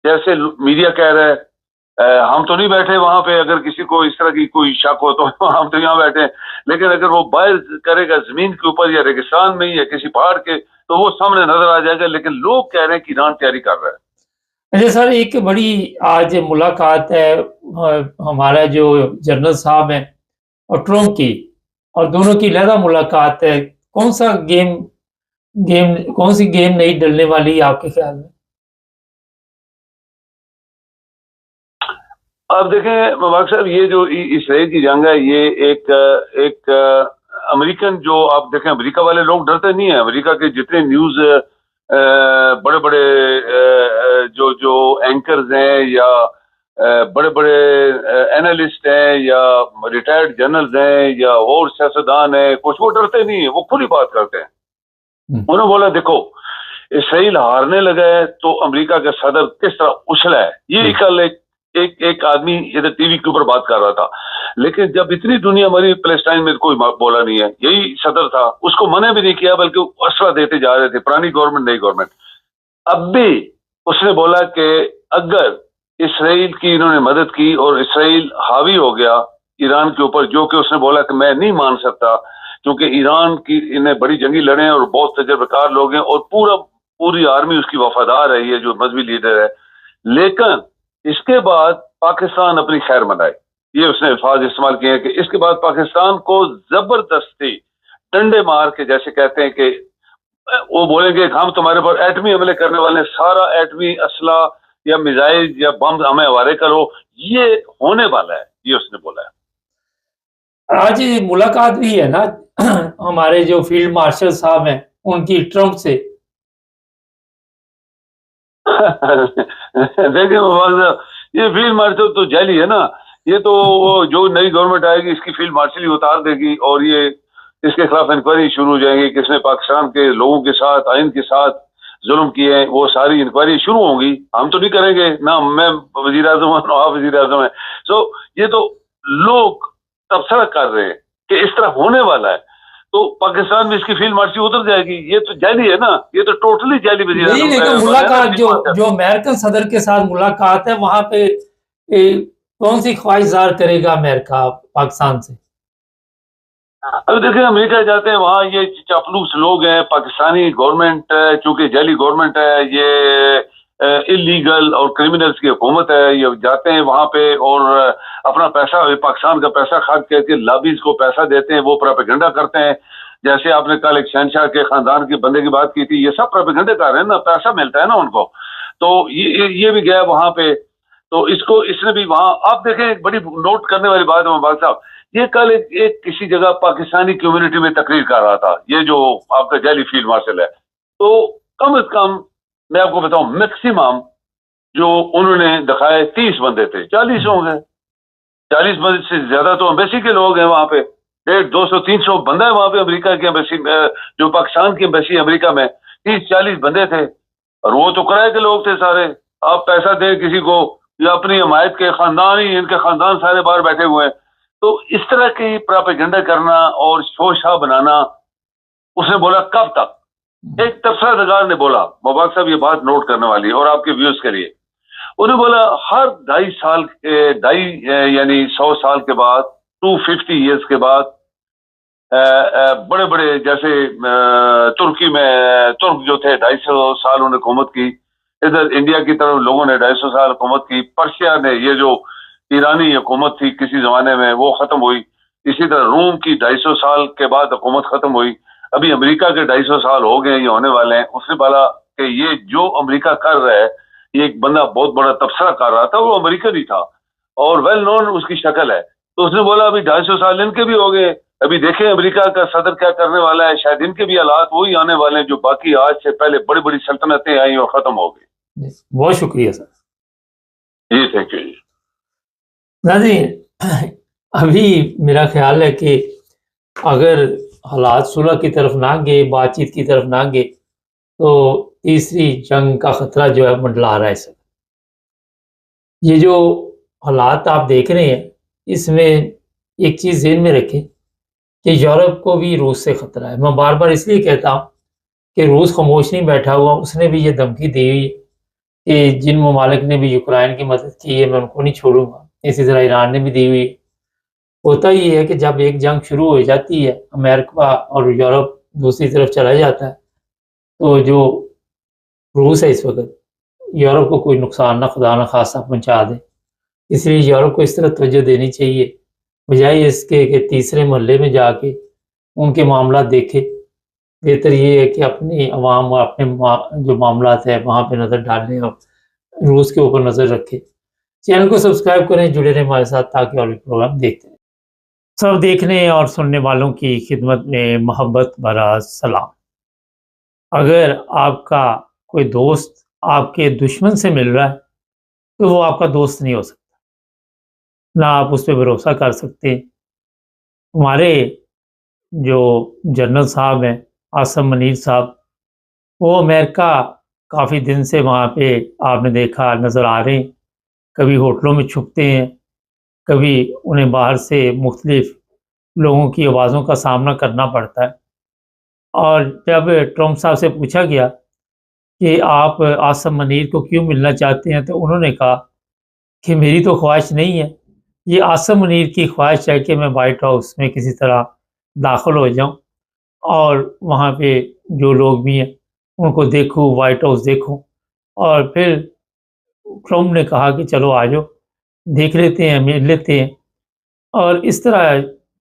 جیسے میڈیا کہہ رہا ہے ہم تو نہیں بیٹھے وہاں پہ، اگر کسی کو اس طرح کی کوئی شک ہو تو ہم تو یہاں بیٹھے ہیں، لیکن اگر وہ باہر کرے گا زمین کے اوپر یا ریگستان میں یا کسی پہاڑ کے تو وہ سامنے نظر آ جائے گا، لیکن لوگ کہہ رہے ہیں کہ ایران تیاری کر رہا ہے۔ اچھا سر، ایک بڑی آج ملاقات ہے ہمارا جو جنرل صاحب ہیں اور ٹرمپ کی، اور دونوں کی علیحدہ ملاقات ہے، کون سی گیم نہیں ڈلنے والی آپ کے خیال میں؟ اب دیکھیں مبارک صاحب، یہ جو اسرائیل کی جنگ ہے یہ ایک امریکن، جو آپ دیکھیں امریکہ والے لوگ ڈرتے نہیں ہیں، امریکہ کے جتنے نیوز بڑے بڑے جو اینکرز ہیں یا بڑے بڑے اینالسٹ ہیں یا ریٹائرڈ جنرلز ہیں یا اور سیاستدان ہیں، کچھ وہ ڈرتے نہیں ہیں، وہ کھلی بات کرتے ہیں۔ انہوں نے بولا دیکھو اسرائیل ہارنے لگا ہے تو امریکہ کا صدر کس طرح اچھلا ہے، یہ کل ایک آدمی ادھر ٹی وی کے اوپر بات کر رہا تھا، لیکن جب اتنی دنیا مری فلسطین میں کوئی بولا نہیں ہے، یہی صدر تھا، اس کو منع بھی نہیں کیا بلکہ اسلحہ دیتے جا رہے تھے، پرانی گورنمنٹ نئی گورنمنٹ۔ اب بھی اس نے بولا کہ اگر اسرائیل کی انہوں نے مدد کی اور اسرائیل حاوی ہو گیا ایران کے اوپر، جو کہ اس نے بولا کہ میں نہیں مان سکتا کیونکہ ایران کی انہیں بڑی جنگی لڑے ہیں اور بہت تجربہ کار لوگ ہیں اور پوری آرمی اس کی وفادار ہے، یہ جو مذہبی لیڈر ہے، لیکن اس کے بعد پاکستان اپنی خیر منائے، یہ اس نے الفاظ استعمال کیے ہیں کہ اس کے بعد پاکستان کو زبردستی ڈنڈے مار کے، جیسے کہتے ہیں کہ وہ بولیں گے کہ ہم تمہارے پر ایٹمی حملے کرنے والے ہیں، سارا ایٹمی اسلحہ یا میزائل یا بم ہمیں حوالے کرو، یہ ہونے والا ہے، یہ اس نے بولا ہے۔ آج ملاقات بھی ہے نا ہمارے جو فیلڈ مارشل صاحب ہیں ان کی ٹرمپ سے۔ دیکھیں یہ فیلڈ مارشل تو جعلی ہے نا، یہ تو جو نئی گورنمنٹ آئے گی اس کی فیلڈ مارشل ہی اتار دے گی اور یہ اس کے خلاف انکوائری شروع ہو جائیں گی کہ اس نے پاکستان کے لوگوں کے ساتھ آئین کے ساتھ ظلم کیے ہیں، وہ ساری انکوائری شروع ہوں گی۔ ہم تو نہیں کریں گے، نہ میں وزیر اعظم ہوں نہ آپ وزیر اعظم ہیں، سو یہ تو لوگ تبصرہ کر رہے ہیں کہ اس طرح ہونے والا ہے، تو پاکستان میں اس کی فیلڈ مارشل اتر جائے گی، یہ تو جعلی ہے نا، یہ تو ٹوٹلی جعلی وزیر اعظم نہیں، لیکن ملاقات جو امریکن صدر کے ساتھ ملاقات ہے وہاں پہ کون سی خواہش ظاہر کرے گا امریکہ پاکستان سے؟ اب دیکھیں امریکہ جاتے ہیں وہاں یہ چاپلوس لوگ ہیں، پاکستانی گورنمنٹ چونکہ جعلی گورنمنٹ ہے، یہ اللیگل اور کرمنلز کی حکومت ہے، یہ جاتے ہیں وہاں پہ اور اپنا پیسہ پاکستان کا پیسہ خرچ کر کے لابیز کو پیسہ دیتے ہیں، وہ پروپیگنڈا کرتے ہیں، جیسے آپ نے کل ایک شہنشاہ کے خاندان کے بندے کی بات کی تھی، یہ سب پروپیگنڈے کر رہے ہیں نا، پیسہ ملتا ہے نا ان کو، تو یہ بھی گیا وہاں پہ، تو اس نے بھی وہاں آپ دیکھیں ایک بڑی نوٹ کرنے والی بات ہے مبارک صاحب، یہ کل ایک کسی جگہ پاکستانی کمیونٹی میں تقریر کر رہا تھا، یہ جو آپ کا جعلی فیلڈ مارشل ہے، تو کم از کم میں آپ کو بتاؤں میکسیمم جو انہوں نے دکھائے 30 بندے تھے، 40 ہوں گے، 40 بندے سے زیادہ تو امبیسی کے لوگ ہیں وہاں پہ، 150 200 300 بندہ ہے وہاں پہ امریکہ کی امبیسی، جو پاکستان کی امبیسی امریکہ میں 30-40 بندے تھے، اور وہ تو کرائے کے لوگ تھے سارے، آپ پیسہ دیں کسی کو یا اپنی حمایت کے خاندان ہی، ان کے خاندان سارے باہر بیٹھے ہوئے ہیں، تو اس طرح کی پراپیگنڈا کرنا اور شور شاہ بنانا، اس نے بولا کب تک؟ ایک تبصرہ نگار نے بولا، مبارک صاحب یہ بات نوٹ کرنے والی اور آپ کے ویوز کے لیے، انہوں نے بولا ہر 100 سال کے بعد 250 ایئرس کے بعد بڑے بڑے جیسے ترکی میں ترک جو تھے 250 سال انہوں نے حکومت کی، ادھر انڈیا کی طرف لوگوں نے 250 سال حکومت کی، پرشیا نے یہ جو ایرانی حکومت تھی کسی زمانے میں وہ ختم ہوئی، اسی طرح روم کی 250 سال کے بعد حکومت ختم ہوئی، ابھی امریکہ کے 250 سال ہو گئے یہ ہونے والے ہیں۔ اس نے بولا کہ یہ جو امریکہ کر رہا ہے، یہ ایک بندہ بہت بڑا تبصرہ کر رہا تھا، وہ امریکن ہی تھا اور ویل نون اس کی شکل ہے، تو اس نے بولا ابھی 250 سال ان کے بھی ہو گئے، ابھی دیکھیں امریکہ کا صدر کیا کرنے والا ہے، شاید ان کے بھی حالات وہی آنے والے ہیں جو باقی آج سے پہلے بڑی بڑی سلطنتیں آئیں اور ختم ہو گئی۔ بہت شکریہ سر. جی تھینک یو. جی ناظرین، ابھی میرا خیال ہے کہ اگر حالات صلح کی طرف نہ گئے، بات چیت کی طرف نہ گئے، تو تیسری جنگ کا خطرہ جو ہے منڈلا رہا ہے سر. یہ جو حالات آپ دیکھ رہے ہیں، اس میں ایک چیز ذہن میں رکھیں کہ یورپ کو بھی روس سے خطرہ ہے. میں بار بار اس لیے کہتا ہوں کہ روس خاموش نہیں بیٹھا ہوا، اس نے بھی یہ دھمکی دی ہوئی ہے کہ جن ممالک نے بھی یوکرائن کی مدد کی ہے میں ان کو نہیں چھوڑوں گا. اسی طرح ایران نے بھی دی ہوئی ہے. ہوتا یہ ہے کہ جب ایک جنگ شروع ہو جاتی ہے، امریکہ اور یورپ دوسری طرف چلا جاتا ہے، تو جو روس ہے اس وقت، یورپ کو کوئی نقصان نہ خدا نہ خاصہ پہنچا دے. اس لیے یورپ کو اس طرح توجہ دینی چاہیے، بجائے اس کے کہ تیسرے محلے میں جا کے ان کے معاملات دیکھے. بہتر یہ ہے کہ اپنی عوام اور اپنے جو معاملات ہیں وہاں پہ نظر ڈالیں اور روس کے اوپر نظر رکھے. چینل کو سبسکرائب کریں، جڑے رہیں ہمارے ساتھ تاکہ اور بھی پروگرام دیکھتے رہیں. سب دیکھنے اور سننے والوں کی خدمت میں محبت بھرا سلام. اگر آپ کا کوئی دوست آپ کے دشمن سے مل رہا ہے تو وہ آپ کا دوست نہیں ہو سکتا، نہ آپ اس پہ بھروسہ کر سکتے. ہمارے جو جنرل صاحب ہیں عاصم منیر صاحب، وہ امریکہ کافی دن سے وہاں پہ آپ نے دیکھا نظر آ رہے ہیں. کبھی ہوٹلوں میں چھپتے ہیں، کبھی انہیں باہر سے مختلف لوگوں کی آوازوں کا سامنا کرنا پڑتا ہے. اور جب ٹرمپ صاحب سے پوچھا گیا کہ آپ عاصم منیر کو کیوں ملنا چاہتے ہیں، تو انہوں نے کہا کہ میری تو خواہش نہیں ہے، یہ عاصم منیر کی خواہش ہے کہ میں وائٹ ہاؤس میں کسی طرح داخل ہو جاؤں اور وہاں پہ جو لوگ بھی ہیں ان کو دیکھوں، وائٹ ہاؤس دیکھوں. اور پھر ٹرمپ نے کہا کہ چلو آ جاؤ، دیکھ لیتے ہیں، مل لیتے ہیں. اور اس طرح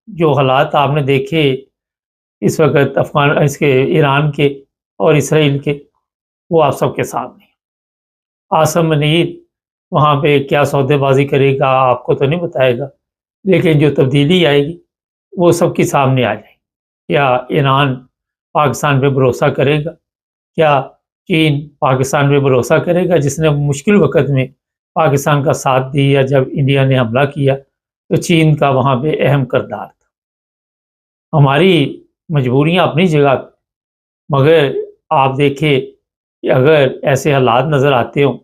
جو حالات آپ نے دیکھے اس وقت اس کے ایران کے اور اسرائیل کے، وہ آپ سب کے سامنے. عاصم منیر وہاں پہ کیا سودے بازی کرے گا آپ کو تو نہیں بتائے گا، لیکن جو تبدیلی آئے گی وہ سب کے سامنے آ جائے گی. کیا ایران پاکستان پہ بھروسہ کرے گا؟ کیا چین پاکستان پہ بھروسہ کرے گا، جس نے مشکل وقت میں پاکستان کا ساتھ دیا؟ جب انڈیا نے حملہ کیا تو چین کا وہاں پہ اہم کردار تھا. ہماری مجبوریاں اپنی جگہ پہ، مگر آپ دیکھیں کہ اگر ایسے حالات نظر آتے ہوں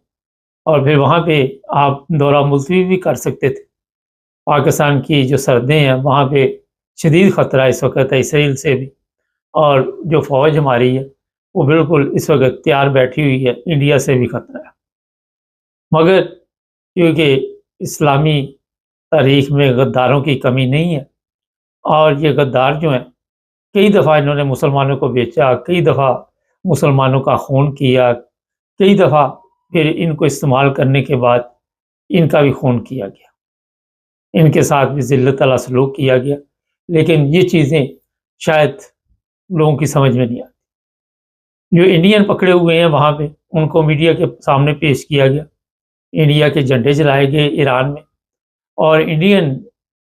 اور پھر وہاں پہ آپ دورہ ملتوی بھی کر سکتے تھے. پاکستان کی جو سرحدیں ہیں وہاں پہ شدید خطرہ اس وقت ہے اسرائیل سے بھی، اور جو فوج ہماری ہے وہ بالکل اس وقت تیار بیٹھی ہوئی ہے، انڈیا سے بھی خطرہ ہے. مگر کیونکہ اسلامی تاریخ میں غداروں کی کمی نہیں ہے، اور یہ غدار جو ہیں کئی دفعہ انہوں نے مسلمانوں کو بیچا، کئی دفعہ مسلمانوں کا خون کیا، کئی دفعہ پھر ان کو استعمال کرنے کے بعد ان کا بھی خون کیا گیا، ان کے ساتھ بھی ذلت والا سلوک کیا گیا. لیکن یہ چیزیں شاید لوگوں کی سمجھ میں نہیں آتی. جو انڈین پکڑے ہوئے ہیں وہاں پہ ان کو میڈیا کے سامنے پیش کیا گیا، انڈیا کے جھنڈے جلائے گئے ایران میں، اور انڈین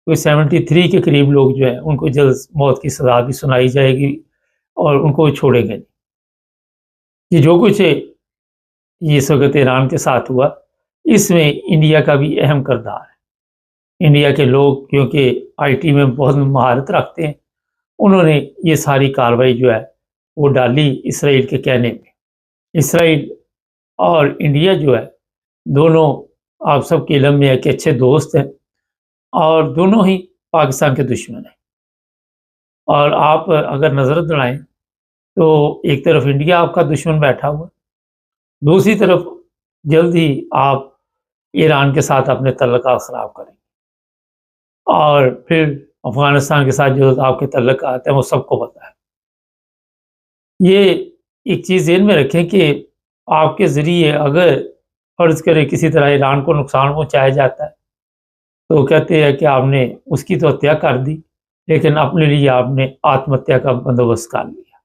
کوئی 73 کے قریب لوگ جو ہیں ان کو جلد موت کی سزا بھی سنائی جائے گی اور ان کو چھوڑیں گے نہیں. یہ جو کچھ ہے یہ اس وقت ایران کے ساتھ ہوا، اس میں انڈیا کا بھی اہم کردار ہے. انڈیا کے لوگ کیونکہ آئی ٹی میں بہت مہارت رکھتے ہیں، انہوں نے یہ ساری کارروائی جو ہے وہ ڈالی اسرائیل کے کہنے پہ. اسرائیل اور انڈیا جو ہے دونوں آپ سب کے علم میں ہے کہ اچھے دوست ہیں، اور دونوں ہی پاکستان کے دشمن ہیں. اور آپ اگر نظر دوڑائیں تو ایک طرف انڈیا آپ کا دشمن بیٹھا ہوا، دوسری طرف جلد ہی آپ ایران کے ساتھ اپنے تعلقات خراب کریں، اور پھر افغانستان کے ساتھ جو آپ کے تعلقات ہیں وہ سب کو پتہ ہے. یہ ایک چیز ذہن میں رکھیں کہ آپ کے ذریعے اگر فرض کریں کسی طرح ایران کو نقصان پہنچایا جاتا ہے تو کہتے ہیں کہ آپ نے اس کی تو ہتیا کر دی، لیکن اپنے لیے آپ نے آتم ہتیا کا بندوبست کر لیا.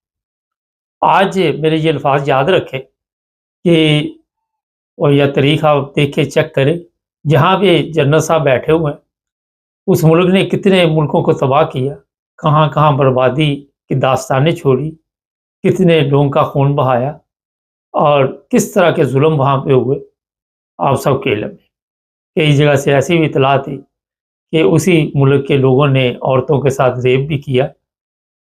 آج میرے یہ الفاظ یاد رکھیں کہ اور یہ تاریخ آپ دیکھیں، چیک کریں، جہاں پہ جنرل صاحب بیٹھے ہوئے ہیں اس ملک نے کتنے ملکوں کو تباہ کیا، کہاں کہاں بربادی کی داستانیں چھوڑی، کتنے لوگوں کا خون بہایا، اور کس طرح کے ظلم وہاں پہ ہوئے آپ سب کے علم میں۔ کئی جگہ سے ایسی بھی اطلاع تھی کہ اسی ملک کے لوگوں نے عورتوں کے ساتھ ریپ بھی کیا،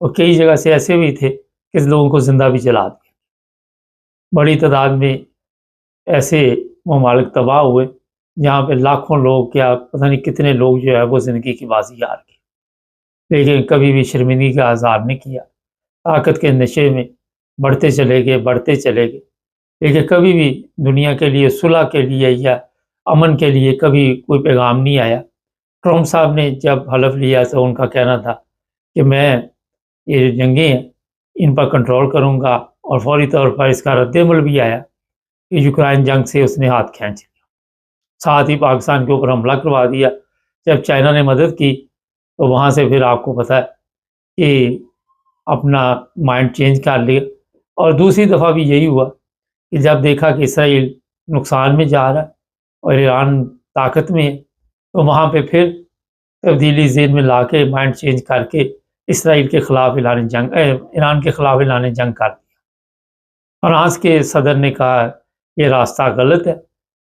اور کئی جگہ سے ایسے بھی تھے کہ لوگوں کو زندہ بھی جلا دیا۔ بڑی تعداد میں ایسے ممالک تباہ ہوئے جہاں پہ لاکھوں لوگ، کیا پتہ نہیں کتنے لوگ جو ہے وہ زندگی کی بازی ہار گئے، لیکن کبھی بھی شرمندگی کا اظہار نہیں کیا، طاقت کے نشے میں بڑھتے چلے گئے، لیکن کبھی بھی دنیا کے لیے، صلح کے لیے یا امن کے لیے کبھی کوئی پیغام نہیں آیا۔ ٹرمپ صاحب نے جب حلف لیا تو ان کا کہنا تھا کہ میں یہ جنگیں ہیں ان پر کنٹرول کروں گا، اور فوری طور پر اس کا رد عمل بھی آیا کہ یوکرائن جنگ سے اس نے ہاتھ کھینچ لیا، ساتھ ہی پاکستان کے اوپر حملہ کروا دیا۔ جب چائنا نے مدد کی تو وہاں سے پھر آپ کو پتہ ہے کہ اپنا مائنڈ چینج کر لیا، اور دوسری دفعہ بھی یہی ہوا کہ جب دیکھا کہ اسرائیل نقصان میں جا رہا ہے اور ایران طاقت میں ہے، تو وہاں پہ پھر تبدیلی ذہن میں لا کے مائنڈ چینج کر کے اسرائیل کے خلاف ایران کے خلاف اعلان جنگ کر دیا۔ فرانس کے صدر نے کہا یہ راستہ غلط ہے،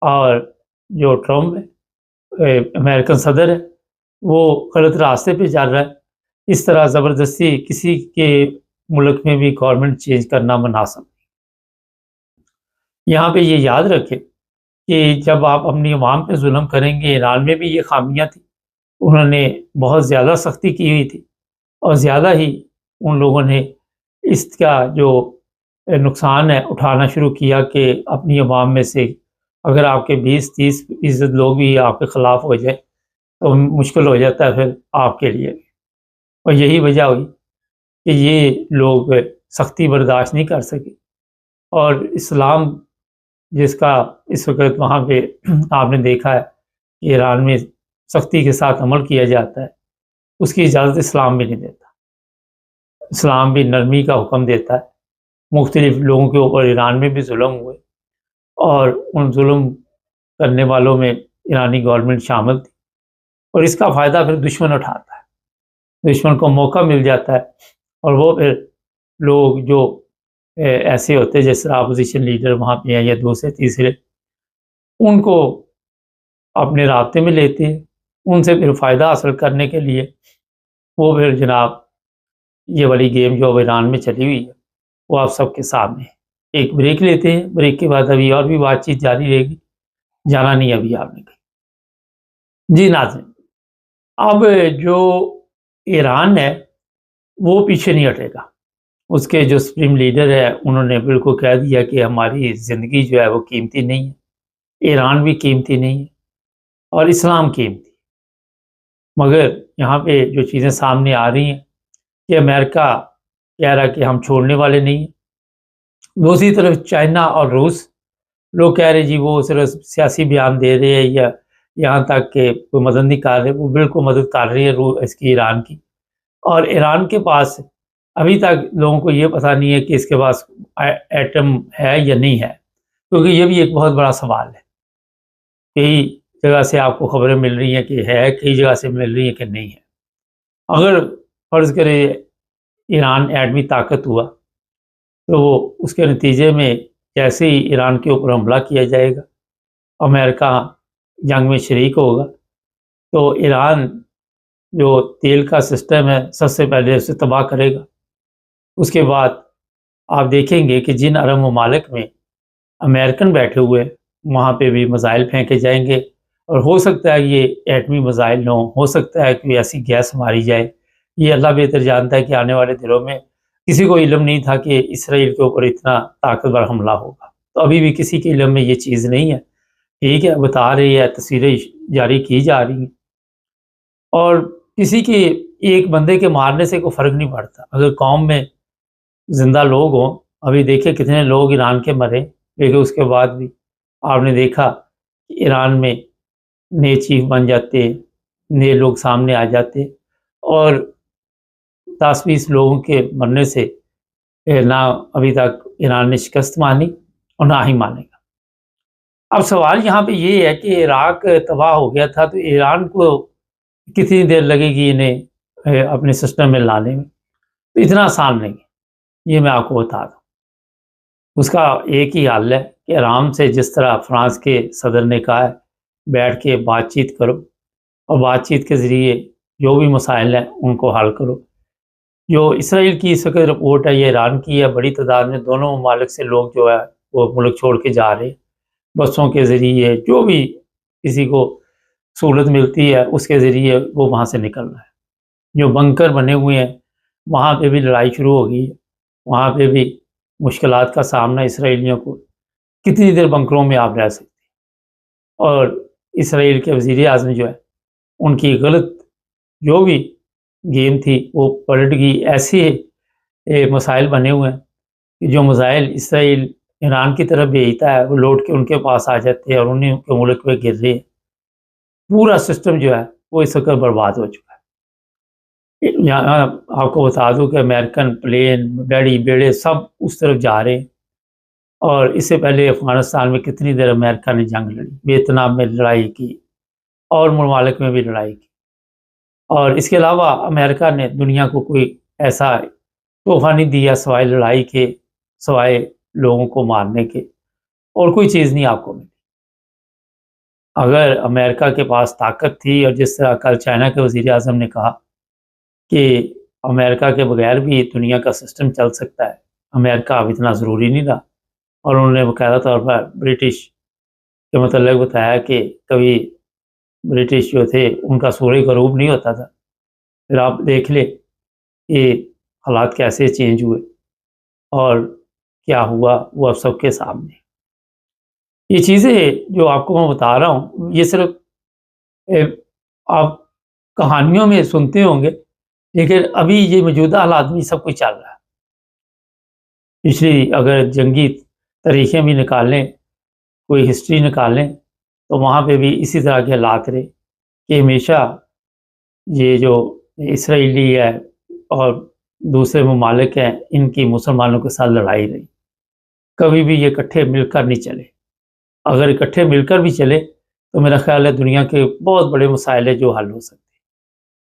اور جو ٹرمپ ہے، امریکن صدر ہے، وہ غلط راستے پہ چل رہا ہے۔ اس طرح زبردستی کسی کے ملک میں بھی گورنمنٹ چینج کرنا مناسب نہیں۔ یہاں پہ یہ یاد رکھیں کہ جب آپ اپنی عوام پہ ظلم کریں گے، ایران میں بھی یہ خامیاں تھیں، انہوں نے بہت زیادہ سختی کی ہوئی تھی، اور زیادہ ہی ان لوگوں نے اس کا جو نقصان ہے اٹھانا شروع کیا کہ اپنی عوام میں سے اگر آپ کے 20-30% لوگ بھی آپ کے خلاف ہو جائے تو مشکل ہو جاتا ہے پھر آپ کے لیے بھی۔ اور یہی وجہ ہوئی کہ یہ لوگ سختی برداشت نہیں کر سکے، اور اسلام جس کا اس وقت وہاں پہ آپ نے دیکھا ہے کہ ایران میں سختی کے ساتھ عمل کیا جاتا ہے، اس کی اجازت اسلام بھی نہیں دیتا۔ اسلام بھی نرمی کا حکم دیتا ہے۔ مختلف لوگوں کے اوپر ایران میں بھی ظلم ہوئے، اور ان ظلم کرنے والوں میں ایرانی گورنمنٹ شامل تھی، اور اس کا فائدہ پھر دشمن اٹھاتا ہے، دشمن کو موقع مل جاتا ہے، اور وہ پھر لوگ جو ایسے ہوتے ہیں جس طرح اپوزیشن لیڈر وہاں پہ ہیں یا دوسرے تیسرے، ان کو اپنے رابطے میں لیتے ہیں، ان سے پھر فائدہ حاصل کرنے کے لیے وہ پھر جناب یہ والی گیم جو ایران میں چلی ہوئی ہے وہ آپ سب کے سامنے ہے۔ ایک بریک لیتے ہیں، بریک کے بعد ابھی اور بھی بات چیت جاری رہے گی، جانا نہیں ابھی آپ نے کہیں۔ جی ناظرین، اب جو ایران ہے وہ پیچھے نہیں ہٹے گا، اس کے جو سپریم لیڈر ہے انہوں نے بالکل کہہ دیا کہ ہماری زندگی جو ہے وہ قیمتی نہیں ہے، ایران بھی قیمتی نہیں ہے، اور اسلام قیمتی۔ مگر یہاں پہ جو چیزیں سامنے آ رہی ہیں کہ امریکہ کہہ رہا کہ ہم چھوڑنے والے نہیں ہیں، دوسری طرف چائنا اور روس لوگ کہہ رہے جی وہ صرف سیاسی بیان دے رہے ہیں، یا یہاں تک کہ کوئی مدد نہیں کر رہے، وہ بالکل مدد کر رہی ہے اس کی ایران کی۔ اور ایران کے پاس ابھی تک لوگوں کو یہ پتہ نہیں ہے کہ اس کے پاس ایٹم ہے یا نہیں ہے، کیونکہ یہ بھی ایک بہت بڑا سوال ہے۔ کئی جگہ سے آپ کو خبریں مل رہی ہیں کہ ہے، کئی جگہ سے مل رہی ہیں کہ نہیں ہے۔ اگر فرض کرے ایران ایٹمی طاقت ہوا تو اس کے نتیجے میں جیسے ہی ایران کے اوپر حملہ کیا جائے گا، امریکہ جنگ میں شریک ہوگا، تو ایران جو تیل کا سسٹم ہے سب سے پہلے اسے تباہ کرے گا۔ اس کے بعد آپ دیکھیں گے کہ جن عرب ممالک میں امریکن بیٹھے ہوئے وہاں پہ بھی میزائل پھینکے جائیں گے، اور ہو سکتا ہے یہ ایٹمی میزائل نہ ہو سکتا ہے کہ ایسی گیس ماری جائے۔ یہ اللہ بہتر جانتا ہے کہ آنے والے دنوں میں کسی کو علم نہیں تھا کہ اسرائیل کے اوپر اتنا طاقتور حملہ ہوگا، تو ابھی بھی کسی کے علم میں یہ چیز نہیں ہے، ٹھیک ہے، بتا رہی ہے، تصویریں جاری کی جا رہی ہیں، اور کسی کے ایک بندے کے مارنے سے کوئی فرق نہیں پڑتا۔ اگر قوم میں زندہ لوگ ہوں، ابھی دیکھیں کتنے لوگ ایران کے مرے، لیکن اس کے بعد بھی آپ نے دیکھا کہ ایران میں نئے چیف بن جاتے، نئے لوگ سامنے آ جاتے، اور 10-20 لوگوں کے مرنے سے نہ ابھی تک ایران نے شکست مانی اور نہ ہی مانے گا۔ اب سوال یہاں پہ یہ ہے کہ عراق تباہ ہو گیا تھا تو ایران کو کتنی دیر لگے گی انہیں اپنے سسٹم میں لانے میں؟ تو اتنا آسان نہیں ہے، یہ میں آپ کو بتا دوں۔ اس کا ایک ہی حل ہے کہ آرام سے، جس طرح فرانس کے صدر نے کہا ہے، بیٹھ کے بات چیت کرو اور بات چیت کے ذریعے جو بھی مسائل ہیں ان کو حل کرو۔ جو اسرائیل کی اس وقت رپورٹ ہے، یہ ایران کی ہے، بڑی تعداد میں دونوں ممالک سے لوگ جو ہے وہ ملک چھوڑ کے جا رہے ہیں، بسوں کے ذریعے، جو بھی کسی کو سہولت ملتی ہے اس کے ذریعے وہ وہاں سے نکل رہا ہے۔ جو بنکر بنے ہوئے ہیں وہاں پہ بھی لڑائی شروع ہو گئی ہے، وہاں پہ بھی مشکلات کا سامنا اسرائیلیوں کو۔ کتنی دیر بنکروں میں آپ رہ سکتے ہیں؟ اور اسرائیل کے وزیر اعظم جو ہے ان کی غلط جو بھی گیم تھی وہ پلٹ گئی۔ ایسے مسائل بنے ہوئے ہیں کہ جو مسائل اسرائیل ایران کی طرف بھیجتا ہے وہ لوٹ کے ان کے پاس آ جاتے ہیں اور انہیں کے ملک پہ گر رہے ہیں۔ پورا سسٹم جو ہے وہ اس وقت برباد ہو چکا ہے۔ یہاں آپ کو بتا دوں کہ امریکن پلین، گاڑی، بیڑے سب اس طرف جا رہے ہیں، اور اس سے پہلے افغانستان میں کتنی دیر امریکہ نے جنگ لڑی، ویتنام میں لڑائی کی اور ممالک میں بھی لڑائی کی، اور اس کے علاوہ امریکہ نے دنیا کو کوئی ایسا تحفہ نہیں دیا سوائے لڑائی کے، سوائے لوگوں کو مارنے کے، اور کوئی چیز نہیں آپ کو ملی۔ اگر امریکہ کے پاس طاقت تھی، اور جس طرح کل چائنا کے وزیر اعظم نے کہا کہ امریکہ کے بغیر بھی دنیا کا سسٹم چل سکتا ہے، امریکہ اب اتنا ضروری نہیں رہا، اور انہوں نے باقاعدہ طور پر برٹش کے متعلق بتایا کہ کبھی برٹش جو تھے ان کا سورج غروب نہیں ہوتا تھا۔ پھر آپ دیکھ لیں کہ حالات کیسے چینج ہوئے اور کیا ہوا، وہ اب سب کے سامنے۔ یہ چیزیں جو آپ کو میں بتا رہا ہوں یہ صرف آپ کہانیوں میں سنتے ہوں گے، لیکن ابھی یہ موجودہ حالات میں سب کچھ چل رہا ہے۔ پچھلی اگر جنگی تاریخیں بھی نکال لیں، کوئی ہسٹری نکال لیں، تو وہاں پہ بھی اسی طرح کے حالات رہے کہ ہمیشہ یہ جو اسرائیلی ہے اور دوسرے ممالک ہیں ان کی مسلمانوں کے ساتھ لڑائی رہی، کبھی بھی یہ اکٹھے مل کر نہیں چلے۔ اگر اکٹھے مل کر بھی چلے تو میرا خیال ہے دنیا کے بہت بڑے مسائل ہیں جو حل ہو سکتے ہیں۔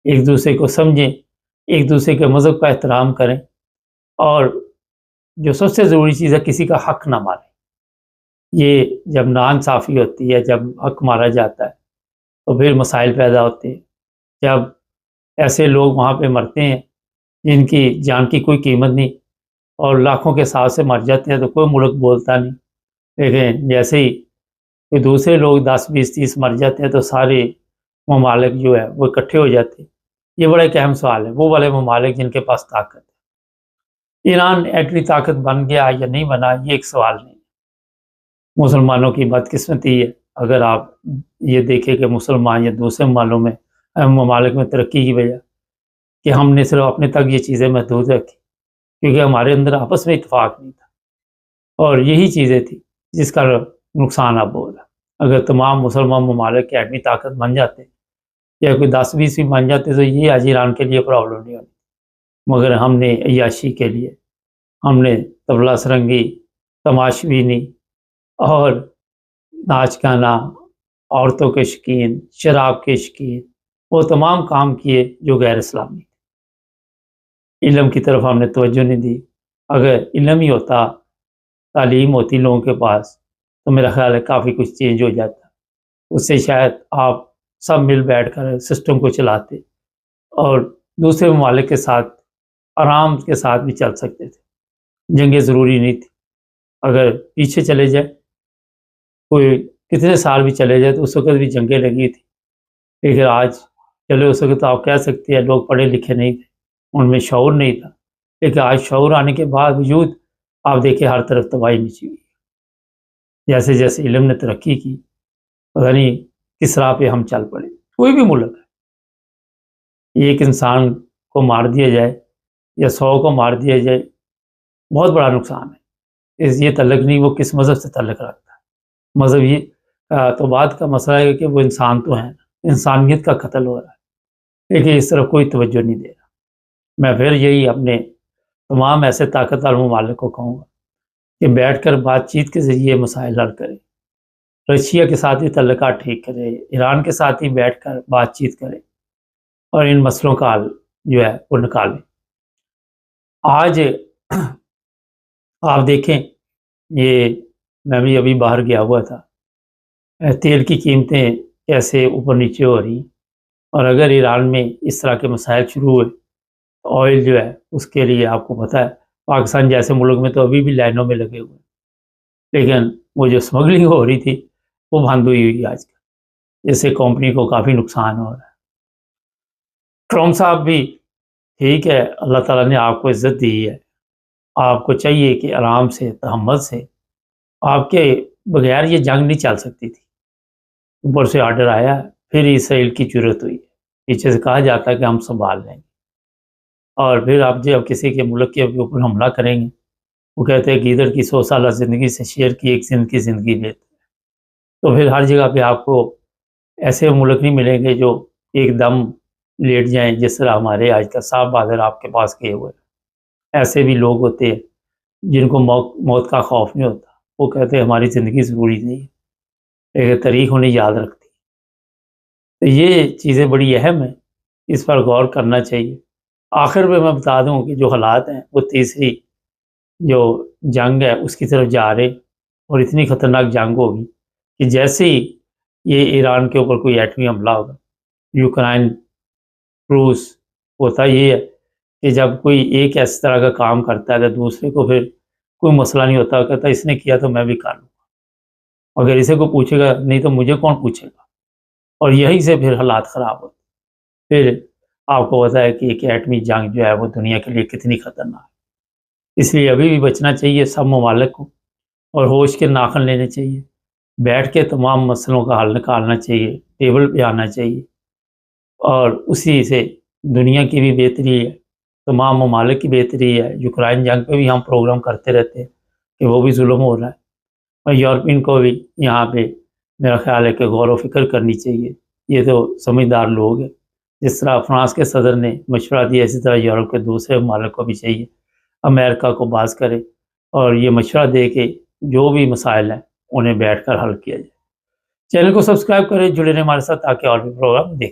ایک دوسرے کو سمجھیں، ایک دوسرے کے مذہب کا احترام کریں، اور جو سب سے ضروری چیز ہے کسی کا حق نہ ماریں۔ یہ جب ناانصافی ہوتی ہے، جب حق مارا جاتا ہے تو پھر مسائل پیدا ہوتے ہیں۔ جب ایسے لوگ وہاں پہ مرتے ہیں جن کی جان کی کوئی قیمت نہیں، اور لاکھوں کے حساب سے مر جاتے ہیں، تو کوئی ملک بولتا نہیں، لیکن جیسے ہی کوئی دوسرے لوگ 10، 20، 30 مر جاتے ہیں تو سارے ممالک جو ہے وہ اکٹھے ہو جاتے ہیں۔ یہ بڑا ایک اہم سوال ہے، وہ والے ممالک جن کے پاس طاقت ہے۔ ایران ایٹمی طاقت بن گیا یا نہیں بنا، یہ ایک سوال نہیں ہے۔ مسلمانوں کی بدقسمتی ہے اگر آپ یہ دیکھیں کہ مسلمان یا دوسرے ممالک میں ترقی کی وجہ کہ ہم نے صرف اپنے تک یہ چیزیں محدود رکھی، کیونکہ ہمارے اندر آپس میں اتفاق نہیں تھا، اور یہی چیزیں تھی جس کا نقصان اب ہو رہا۔ اگر تمام مسلمان ممالک کی ایٹمی طاقت بن جاتے یا کوئی 10، 20 بھی بن جاتے تو یہ آج ایران کے لیے پرابلم نہیں ہوتی، مگر ہم نے عیاشی کے لیے، ہم نے طبلہ سرنگی، تماشبینی اور ناچ گانا، عورتوں کے شوقین، شراب کے شوقین، وہ تمام کام کیے جو غیر اسلامی تھے۔ علم کی طرف ہم نے توجہ نہیں دی۔ اگر علم ہی ہوتا، تعلیم ہوتی لوگوں کے پاس، تو میرا خیال ہے کافی کچھ چینج ہو جاتا۔ اس سے شاید آپ سب مل بیٹھ کر سسٹم کو چلاتے اور دوسرے ممالک کے ساتھ آرام کے ساتھ بھی چل سکتے تھے۔ جنگیں ضروری نہیں تھی۔ اگر پیچھے چلے جائے، کوئی کتنے سال بھی چلے جائے، تو اس وقت بھی جنگیں لگی تھی، لیکن آج چلے اس وقت تو آپ کہہ سکتے ہیں لوگ پڑھے لکھے نہیں تھے، ان میں شعور نہیں تھا، لیکن آج شعور آنے کے باوجود آپ دیکھیں ہر طرف تباہی مچی ہوئی ہے۔ جیسے جیسے علم نے ترقی کی، پتہ نہیں کس راہ پہ ہم چل پڑے۔ کوئی بھی ملک ہے، ایک انسان کو مار دیا جائے یا 100 کو مار دیا جائے، بہت بڑا نقصان ہے۔ یہ تعلق نہیں وہ کس مذہب سے تعلق رکھتا ہے۔ مذہب یہ تو بات کا مسئلہ ہے کہ وہ انسان تو ہیں، انسانیت کا قتل ہو رہا ہے، لیکن اس طرف کوئی توجہ نہیں دے رہا۔ میں پھر یہی اپنے تمام ایسے طاقتور ممالک کو کہوں گا کہ بیٹھ کر بات چیت کے ذریعے مسائل حل کرے، رشیا کے ساتھ بھی تعلقات ٹھیک کرے، ایران کے ساتھ ہی بیٹھ کر بات چیت کرے، اور ان مسئلوں کا حل جو ہے وہ نکالیں۔ آج آپ دیکھیں یہ میں بھی ابھی باہر گیا ہوا تھا، تیل کی قیمتیں کیسے اوپر نیچے ہو رہی، اور اگر ایران میں اس طرح کے مسائل شروع ہوئے تو آئل جو ہے اس کے لیے آپ کو پتہ ہے پاکستان جیسے ملک میں تو ابھی بھی لائنوں میں لگے ہوئے ہیں، لیکن وہ جو اسمگلنگ ہو رہی تھی وہ بند ہوئی ہے آج کل، جس سے کمپنی کو کافی نقصان ہو رہا ہے۔ ٹرمپ صاحب بھی ٹھیک ہے، اللہ تعالیٰ نے آپ کو عزت دی ہے، آپ کو چاہیے کہ آرام سے تحمل سے، آپ کے بغیر یہ جنگ نہیں چل سکتی تھی، اوپر سے آرڈر آیا پھر اسرائیل کی جرت ہوئی ہے، پیچھے سے کہا جاتا ہے کہ ہم سنبھال لیں گے، اور پھر آپ جب کسی کے ملک کے اوپر حملہ کریں گے، وہ کہتے ہیں کہ ادھر کی 100 سالہ زندگی سے شیئر کی ایک دن کی زندگی بہتر ہے۔ تو پھر ہر جگہ پہ آپ کو ایسے ملک نہیں ملیں گے جو ایک دم لیٹ جائیں، جس طرح ہمارے آج کا صاحب بہادر آپ کے پاس کیے ہوئے ہیں۔ ایسے بھی لوگ ہوتے ہیں جن کو موت کا خوف نہیں ہوتا، وہ کہتے ہیں ہماری زندگی ضروری نہیں ہے، ایک تاریخ انہیں یاد رکھتی ہے۔ تو یہ چیزیں بڑی اہم ہیں، اس پر غور کرنا چاہیے۔ آخر میں بتا دوں کہ جو حالات ہیں وہ تیسری جو جنگ ہے اس کی طرف جا رہے، اور اتنی خطرناک جنگ ہوگی کہ جیسے ہی یہ ایران کے اوپر کوئی ایٹمی حملہ ہوگا، یوکرائن روس، ہوتا یہ ہے کہ جب کوئی ایک اس طرح کا کام کرتا ہے تو دوسرے کو پھر کوئی مسئلہ نہیں ہوتا، کہتا اس نے کیا تو میں بھی کر لوں گا، اگر اسے کو پوچھے گا نہیں تو مجھے کون پوچھے گا، اور یہیں سے پھر حالات خراب ہوتے۔ پھر آپ کو پتا ہے کہ ایک ایٹمی جنگ جو ہے وہ دنیا کے لیے کتنی خطرناک ہے، اس لیے ابھی بھی بچنا چاہیے سب ممالک کو، اور ہوش کے ناخن لینے چاہیے، بیٹھ کے تمام مسئلوں کا حل نکالنا چاہیے، ٹیبل پہ آنا چاہیے، اور اسی سے دنیا کی بھی بہتری ہے، تمام ممالک کی بہتری ہے۔ یوکرائن جنگ پہ بھی ہم پروگرام کرتے رہتے ہیں کہ وہ بھی ظلم ہو رہا ہے، اور یورپین کو بھی یہاں پہ میرا خیال ہے کہ غور و فکر کرنی چاہیے۔ یہ تو سمجھدار لوگ ہیں، جس طرح فرانس کے صدر نے مشورہ دیا، اسی طرح یورپ کے دوسرے ممالک کو بھی چاہیے امریکہ کو باز کرے اور یہ مشورہ دے کہ جو بھی مسائل ہیں انہیں بیٹھ کر حل کیا جائے۔ چینل کو سبسکرائب کریں، جڑے رہیں ہمارے ساتھ تاکہ اور بھی پروگرام دیکھیں۔